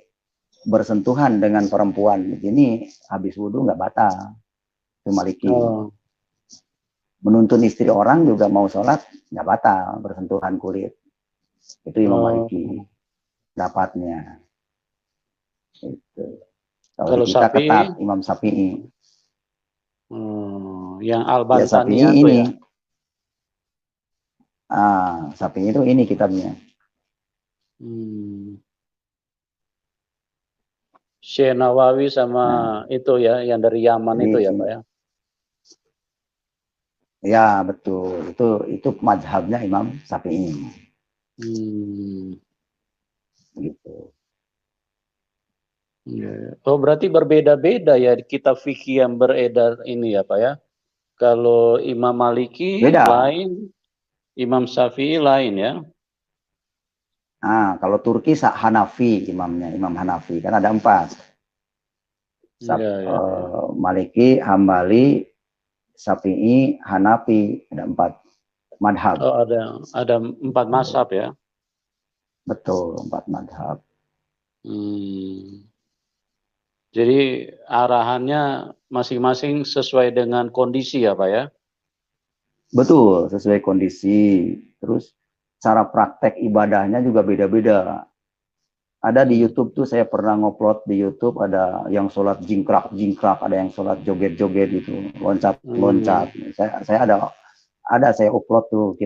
bersentuhan dengan perempuan, begini habis wudhu nggak batal. Itu Maliki. Menuntun istri orang juga mau sholat nggak batal, bersentuhan kulit. Itu Imam Oh, Maliki dapatnya. Itu. Kalau di kalau kita ketat Syafi'i, Imam Syafi'i. yang Ya Al-Bantania Syafi'i tuh ini, ya. Syafi'i itu ini kitabnya. Hmm. Syekh Nawawi sama Nah, itu ya, yang dari Yaman jadi itu ya Pak ya. ya betul. Itu mazhabnya Imam Syafi'i. Hmm. Gitu. Ya. Oh berarti berbeda-beda ya kitab fikih yang beredar ini ya Pak ya. Kalau Imam Maliki Beda. lain, Imam Syafi'i lain ya. Kalau Turki Hanafi imamnya, Imam Hanafi kan ada 4. Ya, ya, ya. Maliki, Hambali, Syafi'i, Hanafi, ada 4 madhab. Oh ada 4 mazhab ya. Betul, 4 madhab. Hmm. Jadi arahannya masing-masing sesuai dengan kondisi ya Pak ya. Betul, sesuai kondisi. Terus cara praktek ibadahnya juga beda-beda. Ada di Hmm. YouTube tuh, saya pernah ngupload di YouTube, ada yang sholat jingkrak-jingkrak, ada yang sholat joget-joget gitu, loncat-loncat. Hmm. Saya saya upload tuh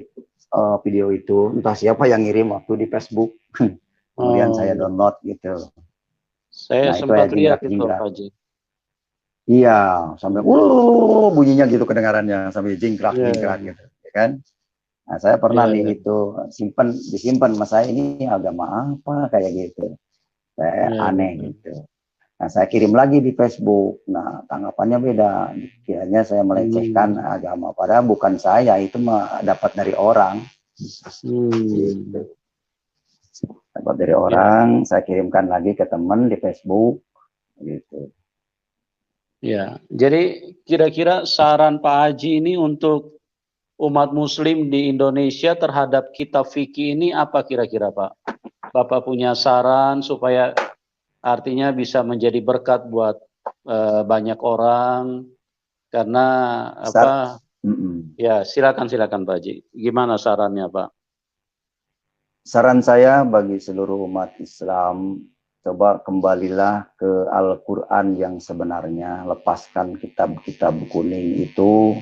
video itu, entah siapa yang ngirim waktu di Facebook. Kemudian saya Oh, download gitu. saya Nah, itu ya sempat lihat itu Pak jingkrak-jingkrak. Haji. Iya, sampai Hmm. bunyinya gitu kedengarannya, sampai Ya, jingkrak-jingkrak ya, gitu, ya kan? Nah, saya pernah ya, nih ya, itu disimpan mas saya, ini agama apa kayak gitu. Saya ya, aneh ya. gitu. Nah, saya kirim lagi di Facebook. Nah, tanggapannya beda. Kiranya saya melecehkan Hmm. agama, padahal bukan saya, itu mah dapat dari orang. Gitu. Hmm. Dapat dari Ya, orang, saya kirimkan lagi ke teman di Facebook. Gitu. ya. Jadi kira-kira saran Pak Haji ini untuk umat Muslim di Indonesia terhadap kitab fikih ini apa kira-kira Pak? Bapak punya saran supaya artinya bisa menjadi berkat buat banyak orang karena Sar apa? Mm-mm. Ya silakan Pak Haji. Gimana sarannya Pak? Saran saya bagi seluruh umat Islam, coba kembalilah ke Al-Quran yang sebenarnya, lepaskan kitab-kitab kuning itu,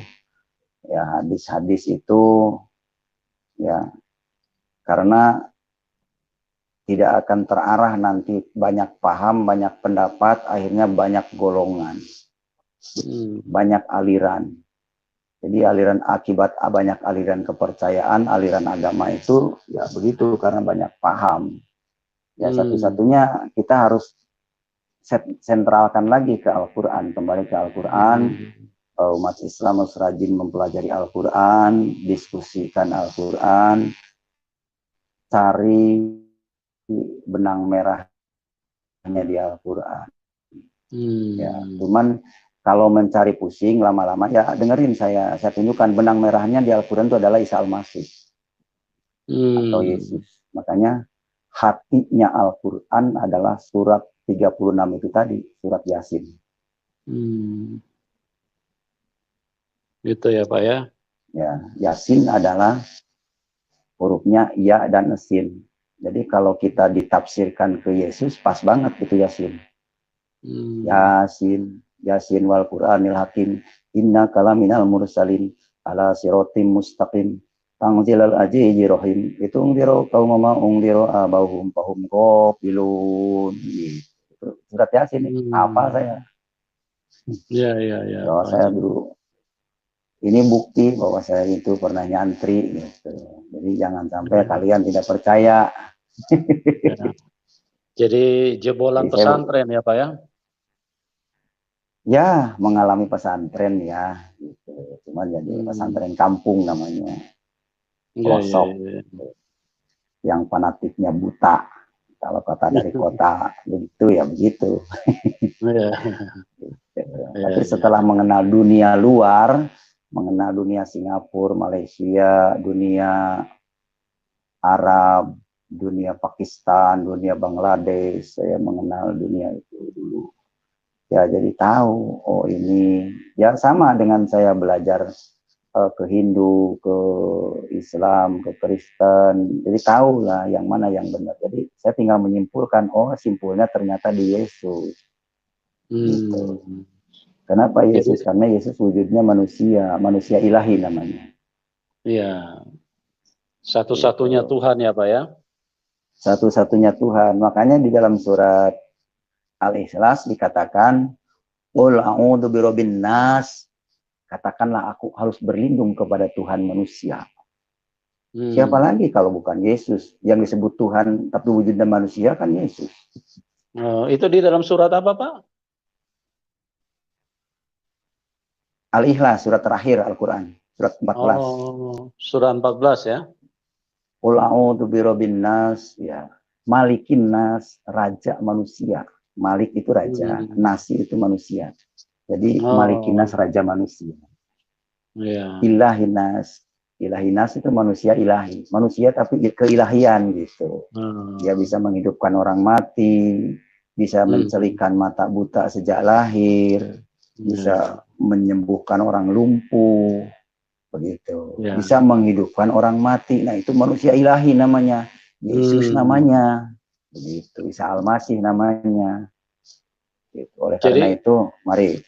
ya hadis-hadis itu, ya karena tidak akan terarah, nanti banyak paham, banyak pendapat, akhirnya banyak golongan, Hmm. banyak aliran. Jadi akibat banyak aliran kepercayaan, aliran agama itu ya begitu, karena banyak paham. Ya Hmm. satu-satunya kita harus sentralkan lagi ke Al-Quran, kembali ke Al-Quran. Hmm. Umat Islam harus rajin mempelajari Al-Quran, diskusikan Al-Quran, cari benang merahnya di Al-Quran. Ya, Hmm. cuman kalau mencari pusing lama-lama, ya dengerin saya tunjukkan benang merahnya di Al-Quran itu adalah Isa Al-Masih atau Hmm. Yesus. Makanya hatinya Al-Quran adalah surat 36 itu tadi, surat Yasin. Hmm. Gitu ya Pak ya. Ya, Yasin adalah hurufnya ya dan sin. Jadi kalau kita ditafsirkan ke Yesus, pas banget itu Yasin. Hmm. Yasin, Yasin wal Qur'anil Hakim, inna kalaminal mursalin, ala sirotim mustaqim, tangzilal azizi rohim, itu ungdiro kaumama ungdiro abahum pahum gofilun. Itu surat Yasin, apa Hmm. saya? Ya, ya, ya, Bahwa Pak saya Haji. dulu, ini bukti bahwa saya itu pernah nyantri gitu. Jadi jangan sampai Ya, kalian tidak percaya. ya. Jadi jebolan Jadi saya pesantren ya Pak ya? ya mengalami pesantren ya, gitu. Cuman jadi Hmm. pesantren kampung namanya, Ya, ya, pelosok, ya. yang fanatiknya buta. Kalau kata dari kota begitu ya begitu. Ya, ya, Tapi ya. setelah mengenal dunia luar, mengenal dunia Singapura, Malaysia, dunia Arab, dunia Pakistan, dunia Bangladesh, saya mengenal dunia itu dulu. Ya jadi tahu, oh ini ya sama dengan saya belajar ke Hindu, ke Islam, ke Kristen. Jadi tahu lah yang mana yang benar. Jadi saya tinggal menyimpulkan, oh simpulnya ternyata di Yesus. Gitu. Hmm. Kenapa Jadi, Yesus? Karena Yesus wujudnya manusia, manusia ilahi namanya. ya, Gitu. satu-satunya Tuhan ya Pak ya. Satu-satunya Tuhan. Makanya di dalam surat Al-Ikhlas dikatakan, Qul a'udzu birabbin nas. Katakanlah aku harus berlindung kepada Tuhan manusia. Siapa Hmm. lagi kalau bukan Yesus? Yang disebut Tuhan tapi wujudnya manusia kan Yesus. Itu di dalam surat apa Pak? Al-Ikhlas, surat terakhir Al-Quran. Surat 14. Oh, surat 14 ya. Qul a'udzu birabbin nas, ya. Malikin nas, raja manusia. Malik itu raja, Hmm. nasi itu manusia. Jadi malikin nas, Oh, raja manusia. ya. Ilahinas, ilahinas itu manusia ilahi, manusia tapi keilahian gitu. Dia Hmm. bisa menghidupkan orang mati, bisa Hmm. mencelikan mata buta sejak lahir, Ya. bisa menyembuhkan orang lumpuh, begitu. Ya. Bisa menghidupkan orang mati. Nah, itu manusia ilahi namanya. Yesus Hmm. namanya. Begitu. Isa Al-Masih namanya. Gitu. Oleh karena Jadi itu, mari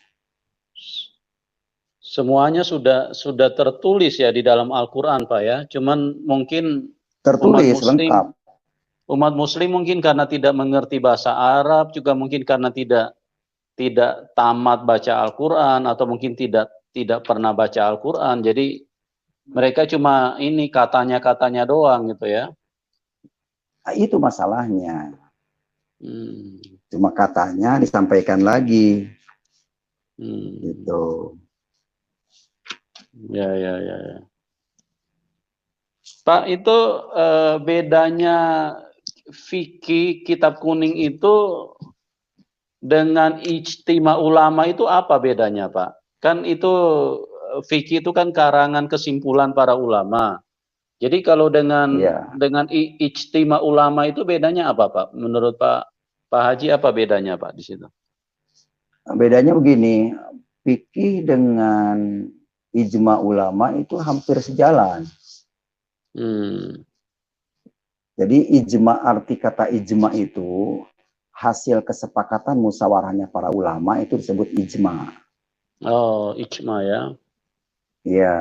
semuanya sudah tertulis ya di dalam Al-Qur'an, Pak ya. Cuman mungkin umat tertulis lengkap. muslim umat muslim mungkin karena tidak mengerti bahasa Arab, juga mungkin karena tidak tamat baca Al-Qur'an atau mungkin tidak pernah baca Al-Qur'an. Jadi mereka cuma ini katanya-katanya doang gitu ya. Nah, itu masalahnya. Hmm. Cuma katanya disampaikan lagi. Hmm. Gitu. Ya, ya, ya, ya. Pak, itu bedanya fikih kitab kuning itu dengan ijtima ulama itu apa bedanya, Pak? Kan itu fikih itu kan karangan kesimpulan para ulama. Jadi kalau Iya. dengan ijtima ulama itu bedanya apa, Pak? Menurut Pak Haji apa bedanya, Pak, di situ? Bedanya begini, fikih dengan ijma ulama itu hampir sejalan. Hmm. Jadi ijma, arti kata ijma itu hasil kesepakatan musyawarahnya para ulama itu disebut ijma. Oh, ijma ya. Ya,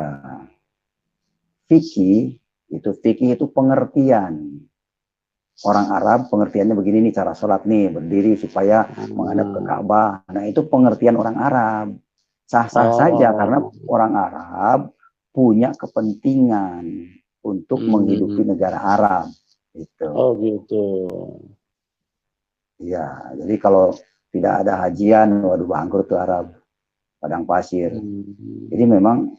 fikih itu pengertian. Orang Arab pengertiannya begini nih, cara sholat nih, berdiri supaya menghadap ke Ka'bah. Nah, itu pengertian orang Arab. Sah-sah saja karena Oh. orang Arab punya kepentingan untuk menghidupi Hmm. negara Arab. Gitu. Oh gitu. Ya, jadi kalau tidak ada hajian, waduh bangkrut tuh Arab, padang pasir. Hmm. Jadi memang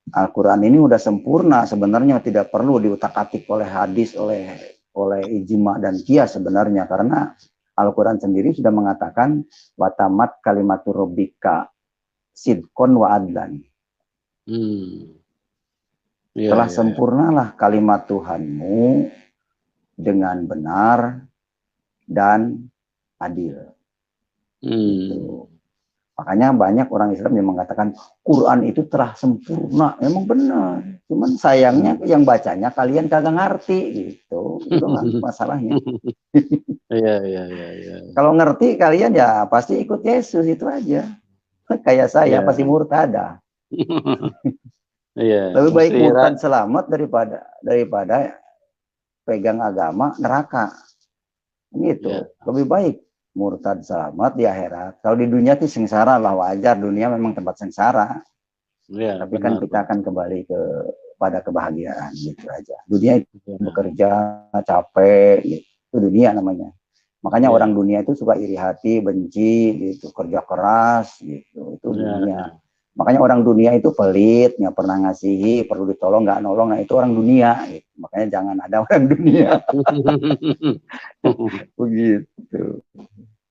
Al-Quran ini udah sempurna, sebenarnya tidak perlu diutak-atik oleh hadis, oleh ijma dan qiyas sebenarnya, karena Al-Quran sendiri sudah mengatakan watamat kalimatur rabbika sidqon wa adlan. Hmm. Ya, Telah ya, ya. sempurnalah kalimat Tuhanmu dengan benar dan adil. Hmm. Gitu. Makanya banyak orang Islam yang mengatakan Quran itu telah sempurna. Memang benar. Cuman sayangnya yang bacanya kalian kagak ngerti gitu. Itu doang masalahnya. Iya, iya, iya, iya. Kalau ngerti kalian ya pasti ikut Yesus itu aja. Kayak saya pasti Iya. murtada. Iya, Lebih baik mesti murtad selamat daripada pegang agama neraka. ya, Gitu. Lebih baik murtad selamat di akhirat. Kalau di dunia sih sengsara lah, wajar. Dunia memang tempat sengsara. ya, Tapi kan benar, kita Pak. akan kembali pada kebahagiaan gitu aja. Dunia itu Ya, bekerja capek gitu. Itu dunia namanya. Makanya orang ya, dunia itu suka iri hati, benci gitu, kerja keras gitu. Itu ya, dunia. ya. Makanya orang dunia itu pelit, nggak pernah ngasihi, perlu ditolong nggak nolong. Nah, itu orang dunia gitu. Makanya jangan ada orang dunia begitu.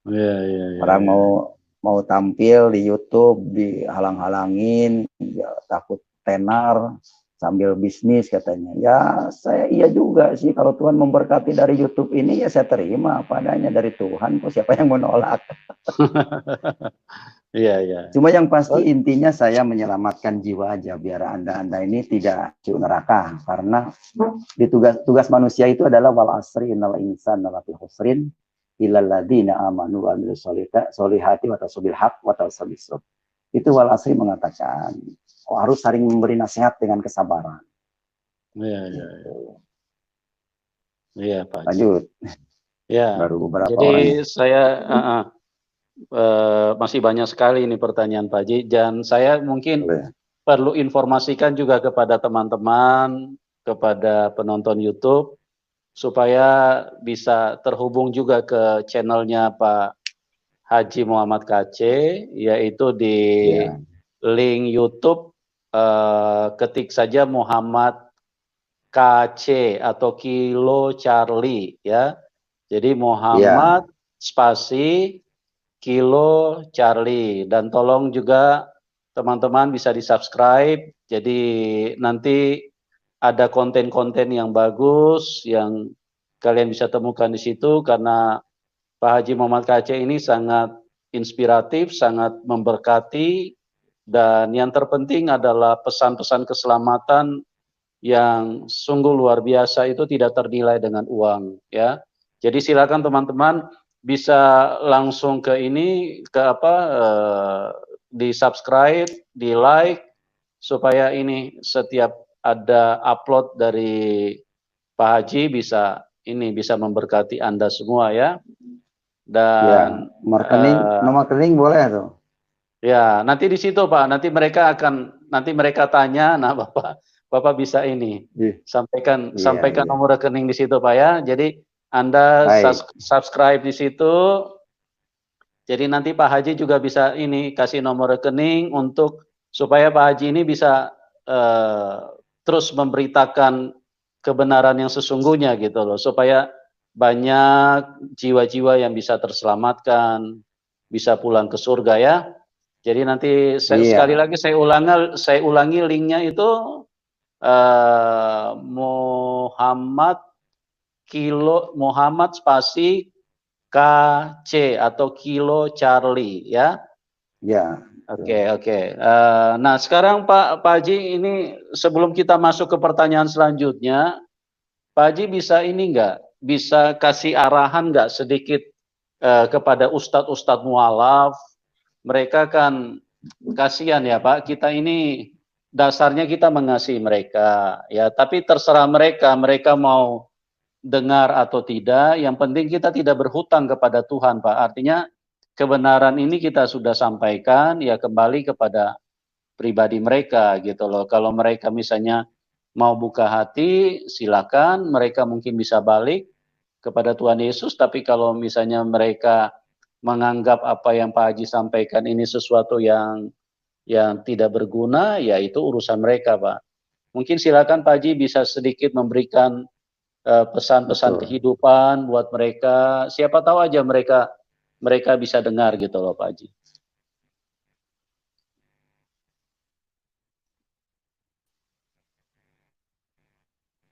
Ya, ya, ya, Orang mau ya. mau tampil di YouTube dihalang-halangin, ya, takut tenar sambil bisnis katanya. Ya saya iya juga sih, kalau Tuhan memberkati dari YouTube ini ya saya terima apa adanya dari Tuhan, kok siapa yang menolak. Iya, iya. Cuma yang pasti Oh, intinya saya menyelamatkan jiwa aja biar Anda ini tidak masuk neraka, karena di tugas manusia itu adalah wal asri innal insana lafi khusrin illal ladzina amanu wa amilus solihati wa tawassaw haq wa tawassaw bisabr. Itu wal asri mengatakan harus saling memberi nasihat dengan kesabaran. iya, iya, iya. Iya, Pak Haji. Lanjut, Ya, baru beberapa jadi orang ya. saya masih banyak sekali ini pertanyaan Pak Haji, dan saya mungkin Boleh. perlu informasikan juga kepada teman-teman, kepada penonton YouTube, supaya bisa terhubung juga ke channelnya Pak Haji Muhammad Kacé, yaitu di Ya, link YouTube, ketik saja Muhammad KC atau Kilo Charlie ya. Jadi ya, Muhammad spasi Kilo Charlie, dan tolong juga teman-teman bisa di-subscribe. Jadi nanti ada konten-konten yang bagus yang kalian bisa temukan di situ, karena Pak Haji Muhammad Kacé ini sangat inspiratif, sangat memberkati, dan yang terpenting adalah pesan-pesan keselamatan yang sungguh luar biasa, itu tidak ternilai dengan uang ya. Jadi silakan teman-teman bisa langsung ke ini, ke apa, di subscribe, di like, supaya ini setiap ada upload dari Pak Haji bisa bisa memberkati Anda semua ya. ya. Dan Nomor rekening boleh tuh. ya nanti di situ Pak, nanti mereka tanya, nah Bapak bisa sampaikan Iya, iya. nomor rekening di situ Pak ya. Jadi Anda Baik, subscribe di situ. Jadi nanti Pak Haji juga bisa kasih nomor rekening untuk supaya Pak Haji ini bisa terus memberitakan kebenaran yang sesungguhnya gitu loh, supaya banyak jiwa-jiwa yang bisa terselamatkan, bisa pulang ke surga ya. Jadi nanti sekali iya, lagi saya ulangi linknya itu, Muhammad spasi KC atau Kilo Charlie ya. ya. Oke, oke. Nah sekarang Pak Haji, ini sebelum kita masuk ke pertanyaan selanjutnya, Pak Haji bisa bisa kasih arahan nggak sedikit kepada ustadz-ustadz mualaf. Mereka kan kasihan ya Pak, kita ini dasarnya kita mengasihi mereka ya, tapi terserah mereka mau dengar atau tidak, yang penting kita tidak berhutang kepada Tuhan Pak. Artinya kebenaran ini kita sudah sampaikan ya, kembali kepada pribadi mereka gitu loh. Kalau mereka misalnya mau buka hati, silakan, mereka mungkin bisa balik kepada Tuhan Yesus. Tapi kalau misalnya mereka menganggap apa yang Pak Haji sampaikan ini sesuatu yang tidak berguna, ya itu urusan mereka Pak. Mungkin silakan Pak Haji bisa sedikit memberikan pesan-pesan Betul. kehidupan buat mereka. Siapa tahu aja mereka bisa dengar gitu loh Pak Haji.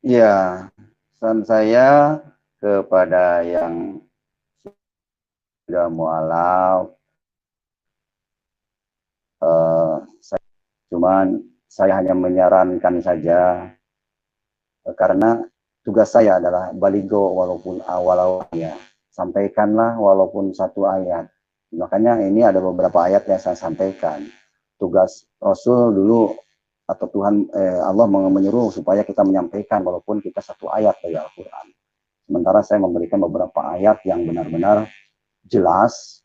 Ya, pesan saya kepada yang sudah mualaf, saya, cuman saya hanya menyarankan saja, karena tugas saya adalah baligo walaupun awal ya, sampaikanlah walaupun satu ayat. Makanya ini ada beberapa ayat yang saya sampaikan. Tugas Rasul dulu atau Tuhan Allah menyuruh supaya kita menyampaikan walaupun kita satu ayat dari Al-Quran. Sementara saya memberikan beberapa ayat yang benar-benar jelas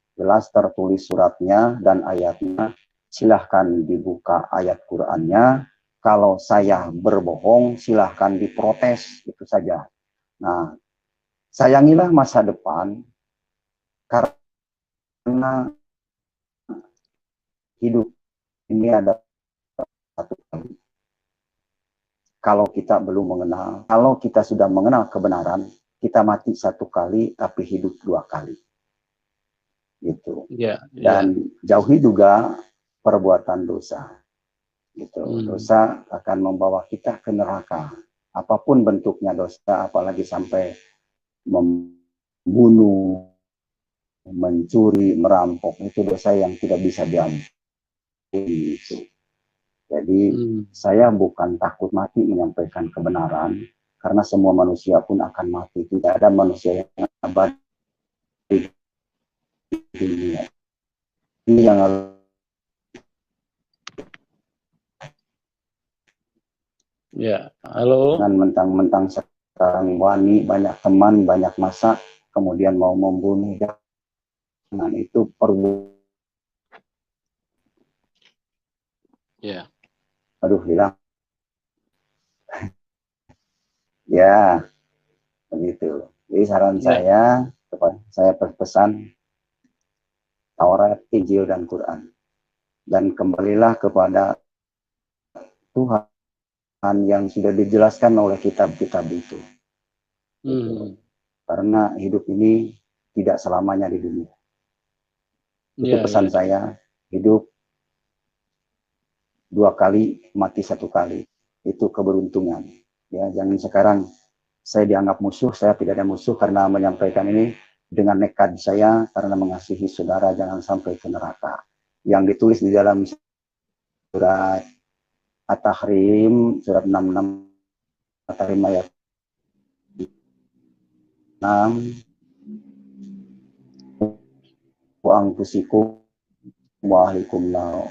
tertulis suratnya dan ayatnya. Silahkan dibuka ayat Qurannya. Kalau saya berbohong, silahkan diprotes, itu saja. Nah, sayangilah masa depan, karena hidup ini ada satu kali. Kalau kita belum mengenal, kalau kita sudah mengenal kebenaran, kita mati satu kali, tapi hidup dua kali. Gitu. Ya, Dan jauhi juga perbuatan dosa. Gitu. Dosa akan membawa kita ke neraka. Apapun bentuknya dosa, apalagi sampai membunuh, mencuri, merampok, itu dosa yang tidak bisa diampuni itu. Jadi saya bukan takut mati menyampaikan kebenaran, karena semua manusia pun akan mati. Tidak ada manusia yang abadi di dunia. Ini yang harus. Ya, halo. Dengan mentang-mentang sekarang wani, banyak teman, banyak masa, kemudian mau membunuh, jangan, itu perlu. Ya. Aduh, hilang. Ya, begitu. Jadi saran saya, saya berpesan Taurat, Injil, dan Quran. Dan kembalilah kepada Tuhan yang sudah dijelaskan oleh kitab-kitab itu. Karena hidup ini tidak selamanya di dunia. Itu pesan saya, hidup 2 kali, mati 1 kali. Itu keberuntungan. Ya, jangan sekarang saya dianggap musuh, saya tidak ada musuh karena menyampaikan ini dengan nekat saya karena mengasihi saudara, jangan sampai ke neraka. Yang ditulis di dalam surat At-Tahrim, surat 66, At-Tahrim ayat 6, wa anfusikum wa ahlikum nar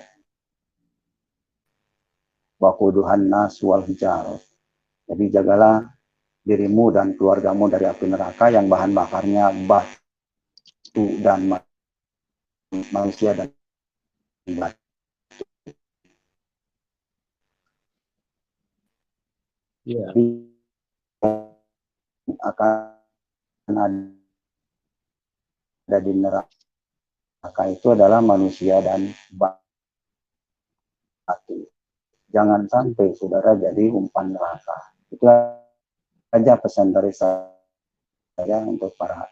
wa quduhan nas wal hijar. Jadi jagalah dirimu dan keluargamu dari api neraka yang bahan bakarnya batu dan manusia dan batu. Ya. Akan ada di neraka itu adalah manusia dan batu. Jangan sampai saudara jadi umpan neraka. Itu aja pesan dari saya untuk para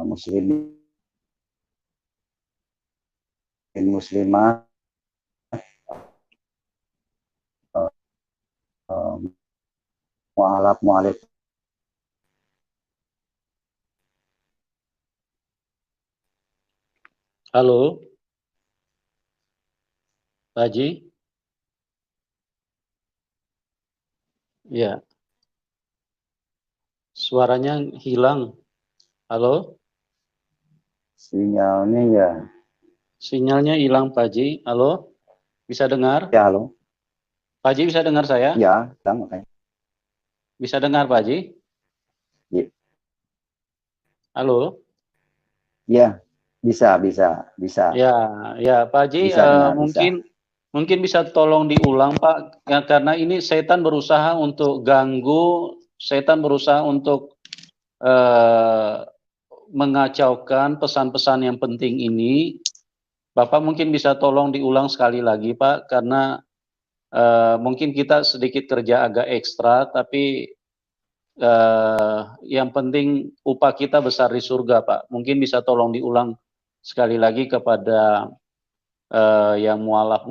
muslimin muslimah, mu'alaf. Halo, Pak Haji? Ya. Suaranya hilang. Halo? Sinyalnya ya. Sinyalnya hilang, Pak Haji. Halo? Bisa dengar? Ya, halo. Pak Haji bisa dengar saya? Ya, hilang makanya. Bisa dengar, Pak Haji? Ya. Halo? Ya, bisa. Ya, Pak Haji, Bisa dengar, mungkin bisa tolong diulang, Pak, ya, karena ini setan berusaha untuk ganggu, setan berusaha untuk mengacaukan pesan-pesan yang penting ini. Bapak mungkin bisa tolong diulang sekali lagi, Pak, karena mungkin kita sedikit kerja agak ekstra, tapi yang penting upah kita besar di surga, Pak. Mungkin bisa tolong diulang sekali lagi kepada yang mualaf,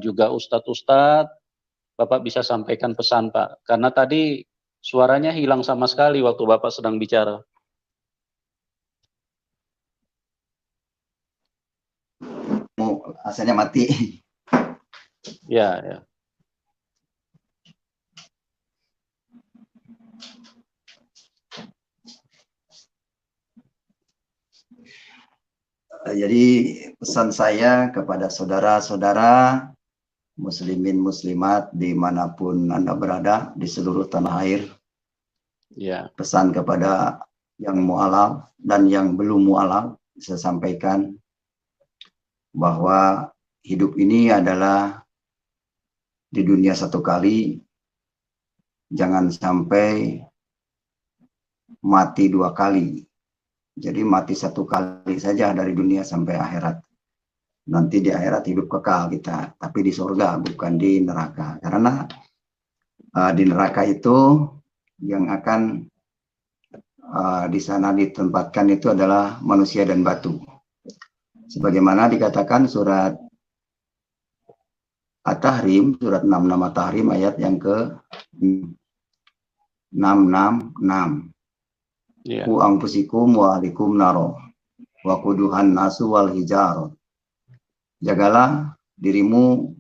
juga ustadz-ustadz. Bapak bisa sampaikan pesan, Pak. Karena tadi suaranya hilang sama sekali waktu Bapak sedang bicara. Asalnya mati. Ya. Jadi pesan saya kepada saudara-saudara muslimin muslimat dimanapun Anda berada di seluruh tanah air. Ya. Pesan kepada yang mu'alaf dan yang belum mu'alaf, saya sampaikan bahwa hidup ini adalah di dunia 1 kali, jangan sampai mati 2 kali. Jadi mati 1 kali saja dari dunia sampai akhirat. Nanti di akhirat hidup kekal kita, tapi di surga bukan di neraka. Karena di neraka itu yang akan di sana ditempatkan itu adalah manusia dan batu. Sebagaimana dikatakan surat At-Tahrim, surat 66 At-Tahrim ayat yang ke 666. Iya. Ku anfusikum wa ahlikum naro wa quduhan nasu wal hijar. Jagalah dirimu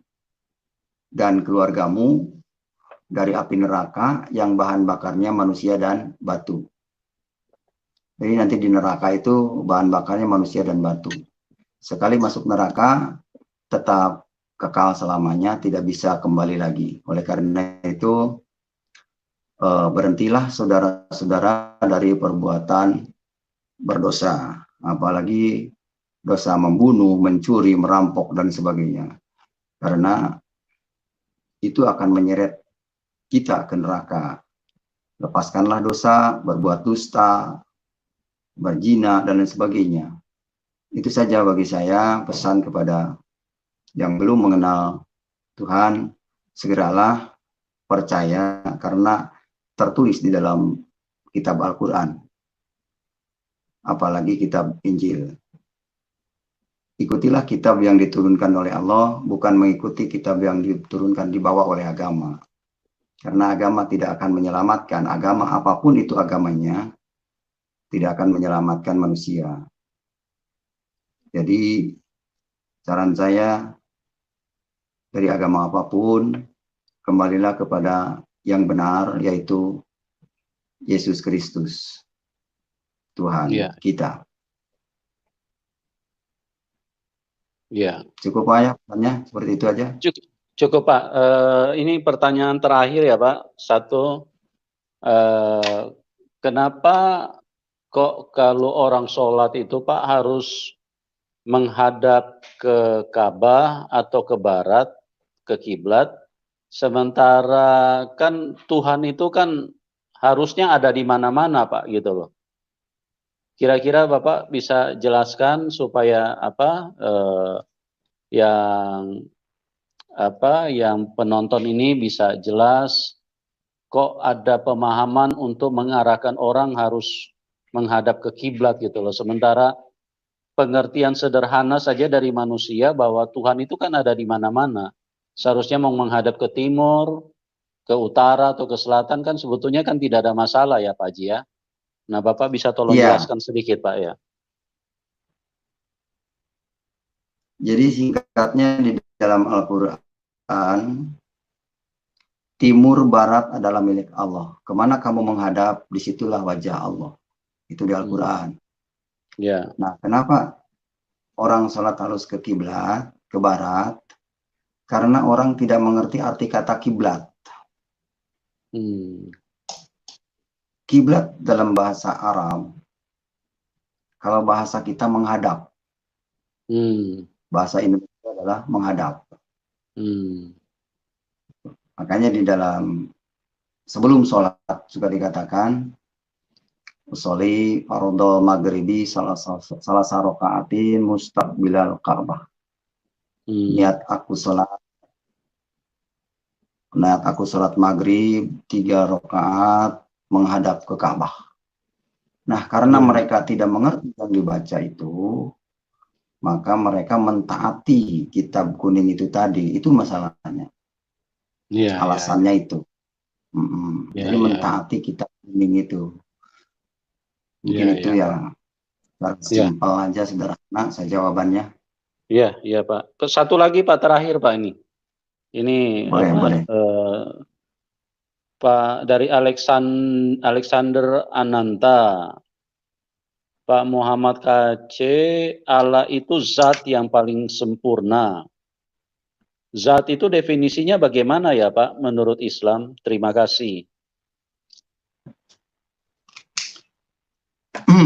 dan keluargamu dari api neraka yang bahan bakarnya manusia dan batu. Jadi nanti di neraka itu bahan bakarnya manusia dan batu. Sekali masuk neraka, tetap kekal selamanya, tidak bisa kembali lagi. Oleh karena itu, berhentilah saudara-saudara dari perbuatan berdosa. Apalagi dosa membunuh, mencuri, merampok, dan sebagainya. Karena itu akan menyeret kita ke neraka. Lepaskanlah dosa, berbuat dusta, berzina, dan lain sebagainya. Itu saja bagi saya pesan kepada yang belum mengenal Tuhan, segeralah percaya karena tertulis di dalam kitab Al-Quran, apalagi kitab Injil. Ikutilah kitab yang diturunkan oleh Allah, bukan mengikuti kitab yang diturunkan dibawa oleh agama. Karena agama tidak akan menyelamatkan, agama apapun itu agamanya, tidak akan menyelamatkan manusia. Jadi, saran saya, dari agama apapun, kembalilah kepada yang benar, yaitu Yesus Kristus, Tuhan kita. Iya. Cukup Pak ya, pertanyaannya seperti itu aja. Cukup Pak. Ini pertanyaan terakhir ya Pak. Satu, kenapa kok kalau orang sholat itu Pak harus menghadap ke Ka'bah atau ke barat, ke kiblat, sementara kan Tuhan itu kan harusnya ada di mana-mana Pak gitu loh. Kira-kira Bapak bisa jelaskan supaya yang penonton ini bisa jelas, kok ada pemahaman untuk mengarahkan orang harus menghadap ke kiblat gitu loh. Sementara pengertian sederhana saja dari manusia bahwa Tuhan itu kan ada di mana-mana. Seharusnya mau menghadap ke timur, ke utara atau ke selatan kan sebetulnya kan tidak ada masalah ya Pak Haji ya. Nah Bapak bisa tolong jelaskan sedikit Pak ya. Jadi singkatnya di dalam Al-Quran, timur barat adalah milik Allah. Kemana kamu menghadap, disitulah wajah Allah. Itu di Al-Quran. Ya. Nah, kenapa orang sholat harus ke kiblat, ke barat? Karena orang tidak mengerti arti kata kiblat. Kiblat dalam bahasa Arab, kalau bahasa kita menghadap. Bahasa Indonesia adalah menghadap. Makanya di dalam sebelum sholat juga dikatakan usolli fardhu maghribi salah sarokaatin mustaqbilal Ka'bah. Niat aku sholat maghrib 3 rakaat menghadap ke Ka'bah. Nah, karena mereka tidak mengerti yang dibaca itu, maka mereka mentaati kitab kuning itu tadi. Itu masalahnya. Alasannya itu. Jadi mentaati kitab kuning itu. Mungkin itu ya. Simpel aja, sederhana saya jawabannya. Iya Pak. Satu lagi Pak, terakhir Pak ini. Ini boleh. Pak dari Alexander Ananta. Pak Muhammad KC, Allah itu zat yang paling sempurna. Zat itu definisinya bagaimana ya Pak menurut Islam? Terima kasih.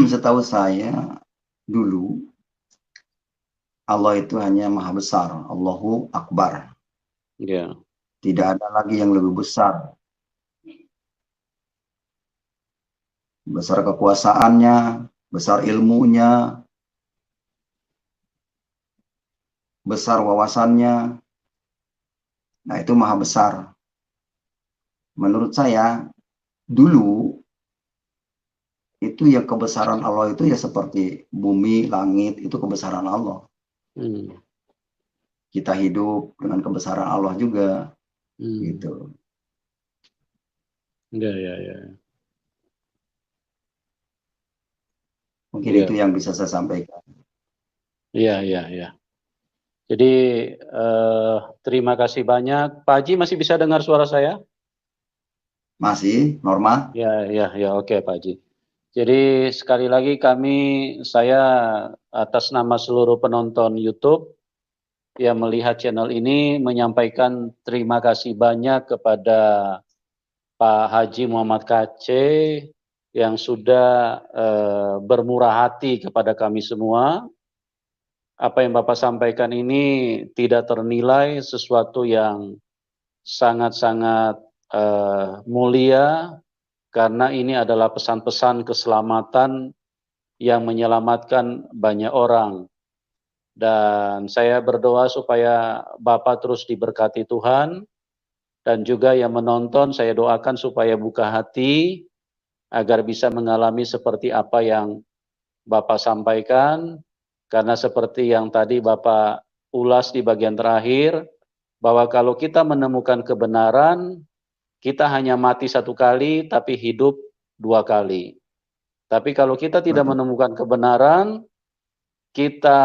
Setahu saya dulu Allah itu hanya maha besar, Allahu Akbar. Tidak ada lagi yang lebih besar. Besar kekuasaannya, besar ilmunya, besar wawasannya. Nah, itu maha besar. Menurut saya, dulu itu ya kebesaran Allah itu ya seperti bumi, langit, itu kebesaran Allah. Kita hidup dengan kebesaran Allah juga. Gitu. Ya. Mungkin Iya. itu yang bisa saya sampaikan. Iya. Jadi terima kasih banyak. Pak Haji masih bisa dengar suara saya? Masih normal? Ya, oke Pak Haji. Jadi sekali lagi saya atas nama seluruh penonton YouTube yang melihat channel ini menyampaikan terima kasih banyak kepada Pak Haji Muhammad Kaceh yang sudah bermurah hati kepada kami semua. Apa yang Bapak sampaikan ini tidak ternilai, sesuatu yang sangat-sangat mulia, karena ini adalah pesan-pesan keselamatan yang menyelamatkan banyak orang. Dan saya berdoa supaya Bapak terus diberkati Tuhan, dan juga yang menonton saya doakan supaya buka hati agar bisa mengalami seperti apa yang Bapak sampaikan, karena seperti yang tadi Bapak ulas di bagian terakhir, bahwa kalau kita menemukan kebenaran, kita hanya mati satu kali tapi hidup dua kali. Tapi kalau kita tidak menemukan kebenaran, kita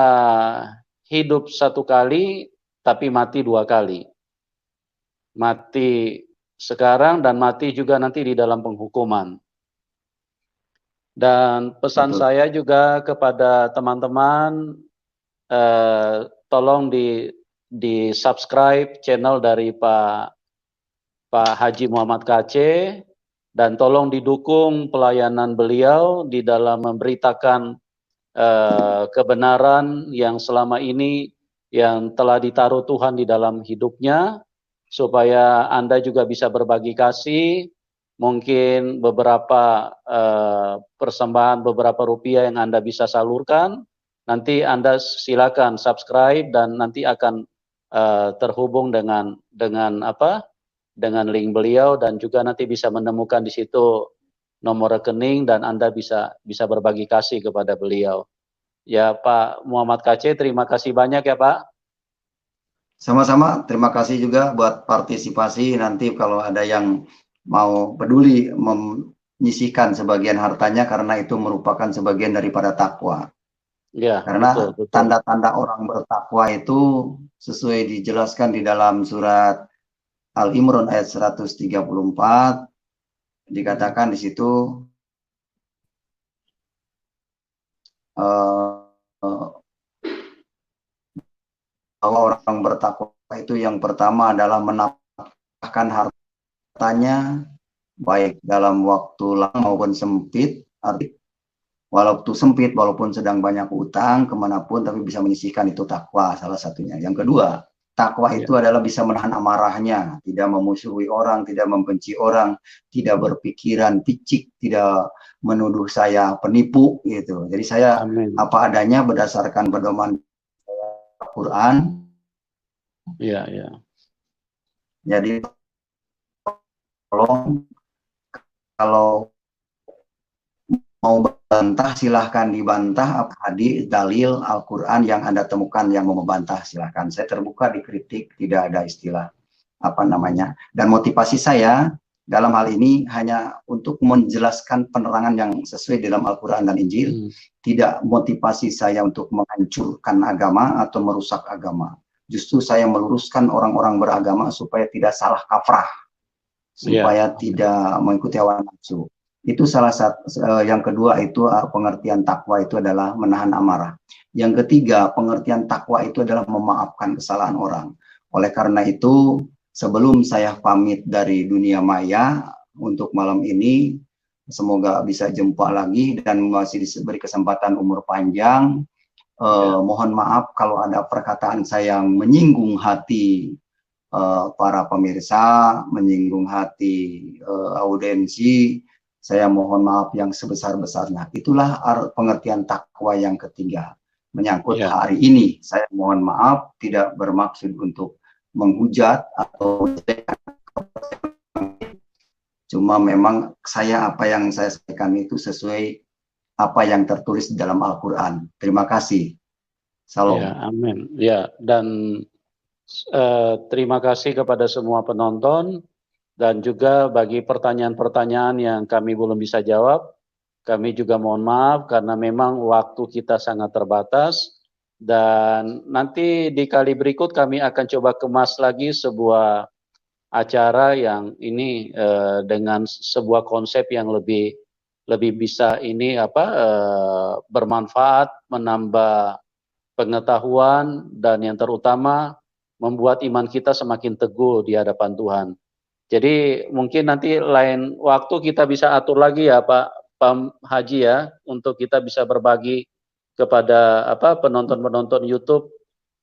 hidup satu kali tapi mati dua kali. Mati sekarang dan mati juga nanti di dalam penghukuman. Dan pesan saya juga kepada teman-teman, tolong di subscribe channel dari Pak Haji Muhammad Kaceh, dan tolong didukung pelayanan beliau di dalam memberitakan kebenaran yang selama ini yang telah ditaruh Tuhan di dalam hidupnya, supaya Anda juga bisa berbagi kasih. Mungkin beberapa persembahan, beberapa rupiah yang Anda bisa salurkan, nanti Anda silakan subscribe dan nanti akan terhubung dengan link beliau, dan juga nanti bisa menemukan di situ nomor rekening dan Anda bisa berbagi kasih kepada beliau. Ya Pak Muhammad Kaceh, terima kasih banyak ya Pak. Sama-sama, terima kasih juga buat partisipasi. Nanti kalau ada yang mau peduli menyisihkan sebagian hartanya, karena itu merupakan sebagian daripada takwa. Ya, Karena betul. tanda-tanda orang bertakwa itu sesuai dijelaskan di dalam surat Al-Imran ayat 134, dikatakan di situ bahwa orang bertakwa itu yang pertama adalah menafkahkan hartanya baik dalam waktu lama maupun sempit. Walaupun sempit, walaupun sedang banyak utang kemanapun, tapi bisa menyisihkan, itu takwa salah satunya. Yang kedua, takwa itu adalah bisa menahan amarahnya, tidak memusuhi orang, tidak membenci orang, tidak berpikiran picik, tidak menuduh saya penipu gitu. Jadi saya apa adanya berdasarkan pedoman Al-Quran. Iya. Jadi tolong, kalau mau bantah silahkan dibantah, apa hadis, dalil, Al-Quran yang Anda temukan yang mau membantah silahkan. Saya terbuka dikritik, tidak ada istilah dan motivasi saya dalam hal ini hanya untuk menjelaskan penerangan yang sesuai dalam Al-Quran dan Injil. Tidak motivasi saya untuk menghancurkan agama atau merusak agama. Justru saya meluruskan orang-orang beragama supaya tidak salah kaprah, supaya tidak mengikuti hawa nafsu. Itu salah satu. Yang kedua itu pengertian takwa itu adalah menahan amarah. Yang ketiga, pengertian takwa itu adalah memaafkan kesalahan orang. Oleh karena itu, sebelum saya pamit dari dunia maya untuk malam ini, semoga bisa jumpa lagi dan masih diberi kesempatan umur panjang. Mohon maaf kalau ada perkataan saya yang menyinggung hati para pemirsa, menyinggung hati audiensi. Saya mohon maaf yang sebesar-besarnya. Itulah pengertian takwa yang ketiga. Menyangkut hari ini, saya mohon maaf, tidak bermaksud untuk menghujat atau cuma memang apa yang saya sampaikan itu sesuai apa yang tertulis di dalam Al-Quran. Terima kasih. Salam. Ya, amin. Ya, dan terima kasih kepada semua penonton, dan juga bagi pertanyaan-pertanyaan yang kami belum bisa jawab, Kami juga mohon maaf karena memang waktu kita sangat terbatas, dan nanti di kali berikut kami akan coba kemas lagi sebuah acara yang ini dengan sebuah konsep yang lebih bisa ini bermanfaat, menambah pengetahuan, dan yang terutama membuat iman kita semakin teguh di hadapan Tuhan. Jadi mungkin nanti lain waktu kita bisa atur lagi ya Pak Haji ya, untuk kita bisa berbagi kepada penonton-penonton YouTube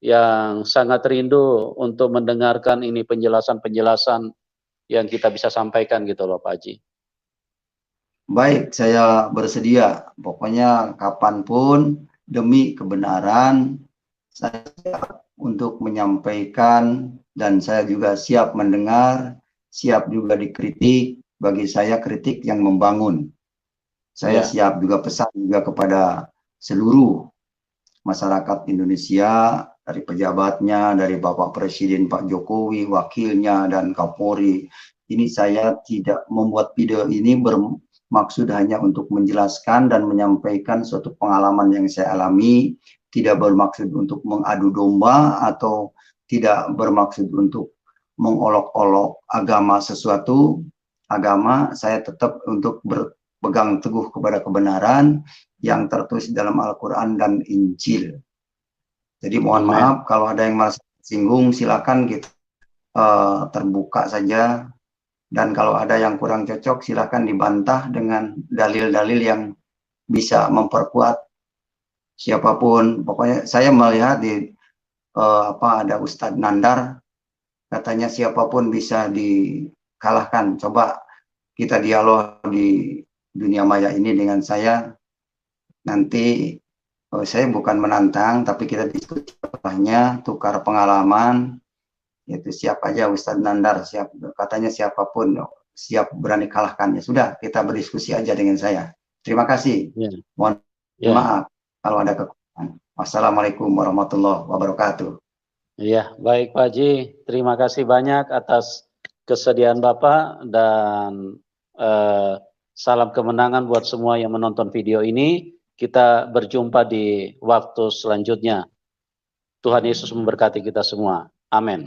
yang sangat rindu untuk mendengarkan ini penjelasan-penjelasan yang kita bisa sampaikan gitu loh Pak Haji. Baik, saya bersedia. Pokoknya kapanpun demi kebenaran saya siap untuk menyampaikan, dan saya juga siap mendengar, siap juga dikritik. Bagi saya kritik yang membangun. Saya siap juga pesan juga kepada seluruh masyarakat Indonesia, dari pejabatnya, dari Bapak Presiden Pak Jokowi, wakilnya, dan Kapolri. Ini saya tidak membuat video ini bermaksud hanya untuk menjelaskan dan menyampaikan suatu pengalaman yang saya alami, tidak bermaksud untuk mengadu domba atau tidak bermaksud untuk mengolok-olok agama sesuatu. Agama saya tetap untuk berpegang teguh kepada kebenaran yang tertulis dalam Al-Quran dan Injil. Jadi mohon maaf kalau ada yang merasa singgung, silakan kita terbuka saja. Dan kalau ada yang kurang cocok, silakan dibantah dengan dalil-dalil yang bisa memperkuat siapapun. Pokoknya saya melihat di ada Ustadz Nandar, katanya siapapun bisa dikalahkan. Coba kita dialog di dunia maya ini dengan saya. Nanti saya bukan menantang, tapi kita diskusi hanya tukar pengalaman. Yaitu siap aja Ustadz Nandar, siap, katanya siapapun siap berani kalahkan. Ya sudah, kita berdiskusi aja dengan saya. Terima kasih. Mohon maaf kalau ada kekurangan. Wassalamualaikum warahmatullahi wabarakatuh. Iya, baik Pak Haji. Terima kasih banyak atas kesediaan Bapak, dan salam kemenangan buat semua yang menonton video ini. Kita berjumpa di waktu selanjutnya. Tuhan Yesus memberkati kita semua. Amin.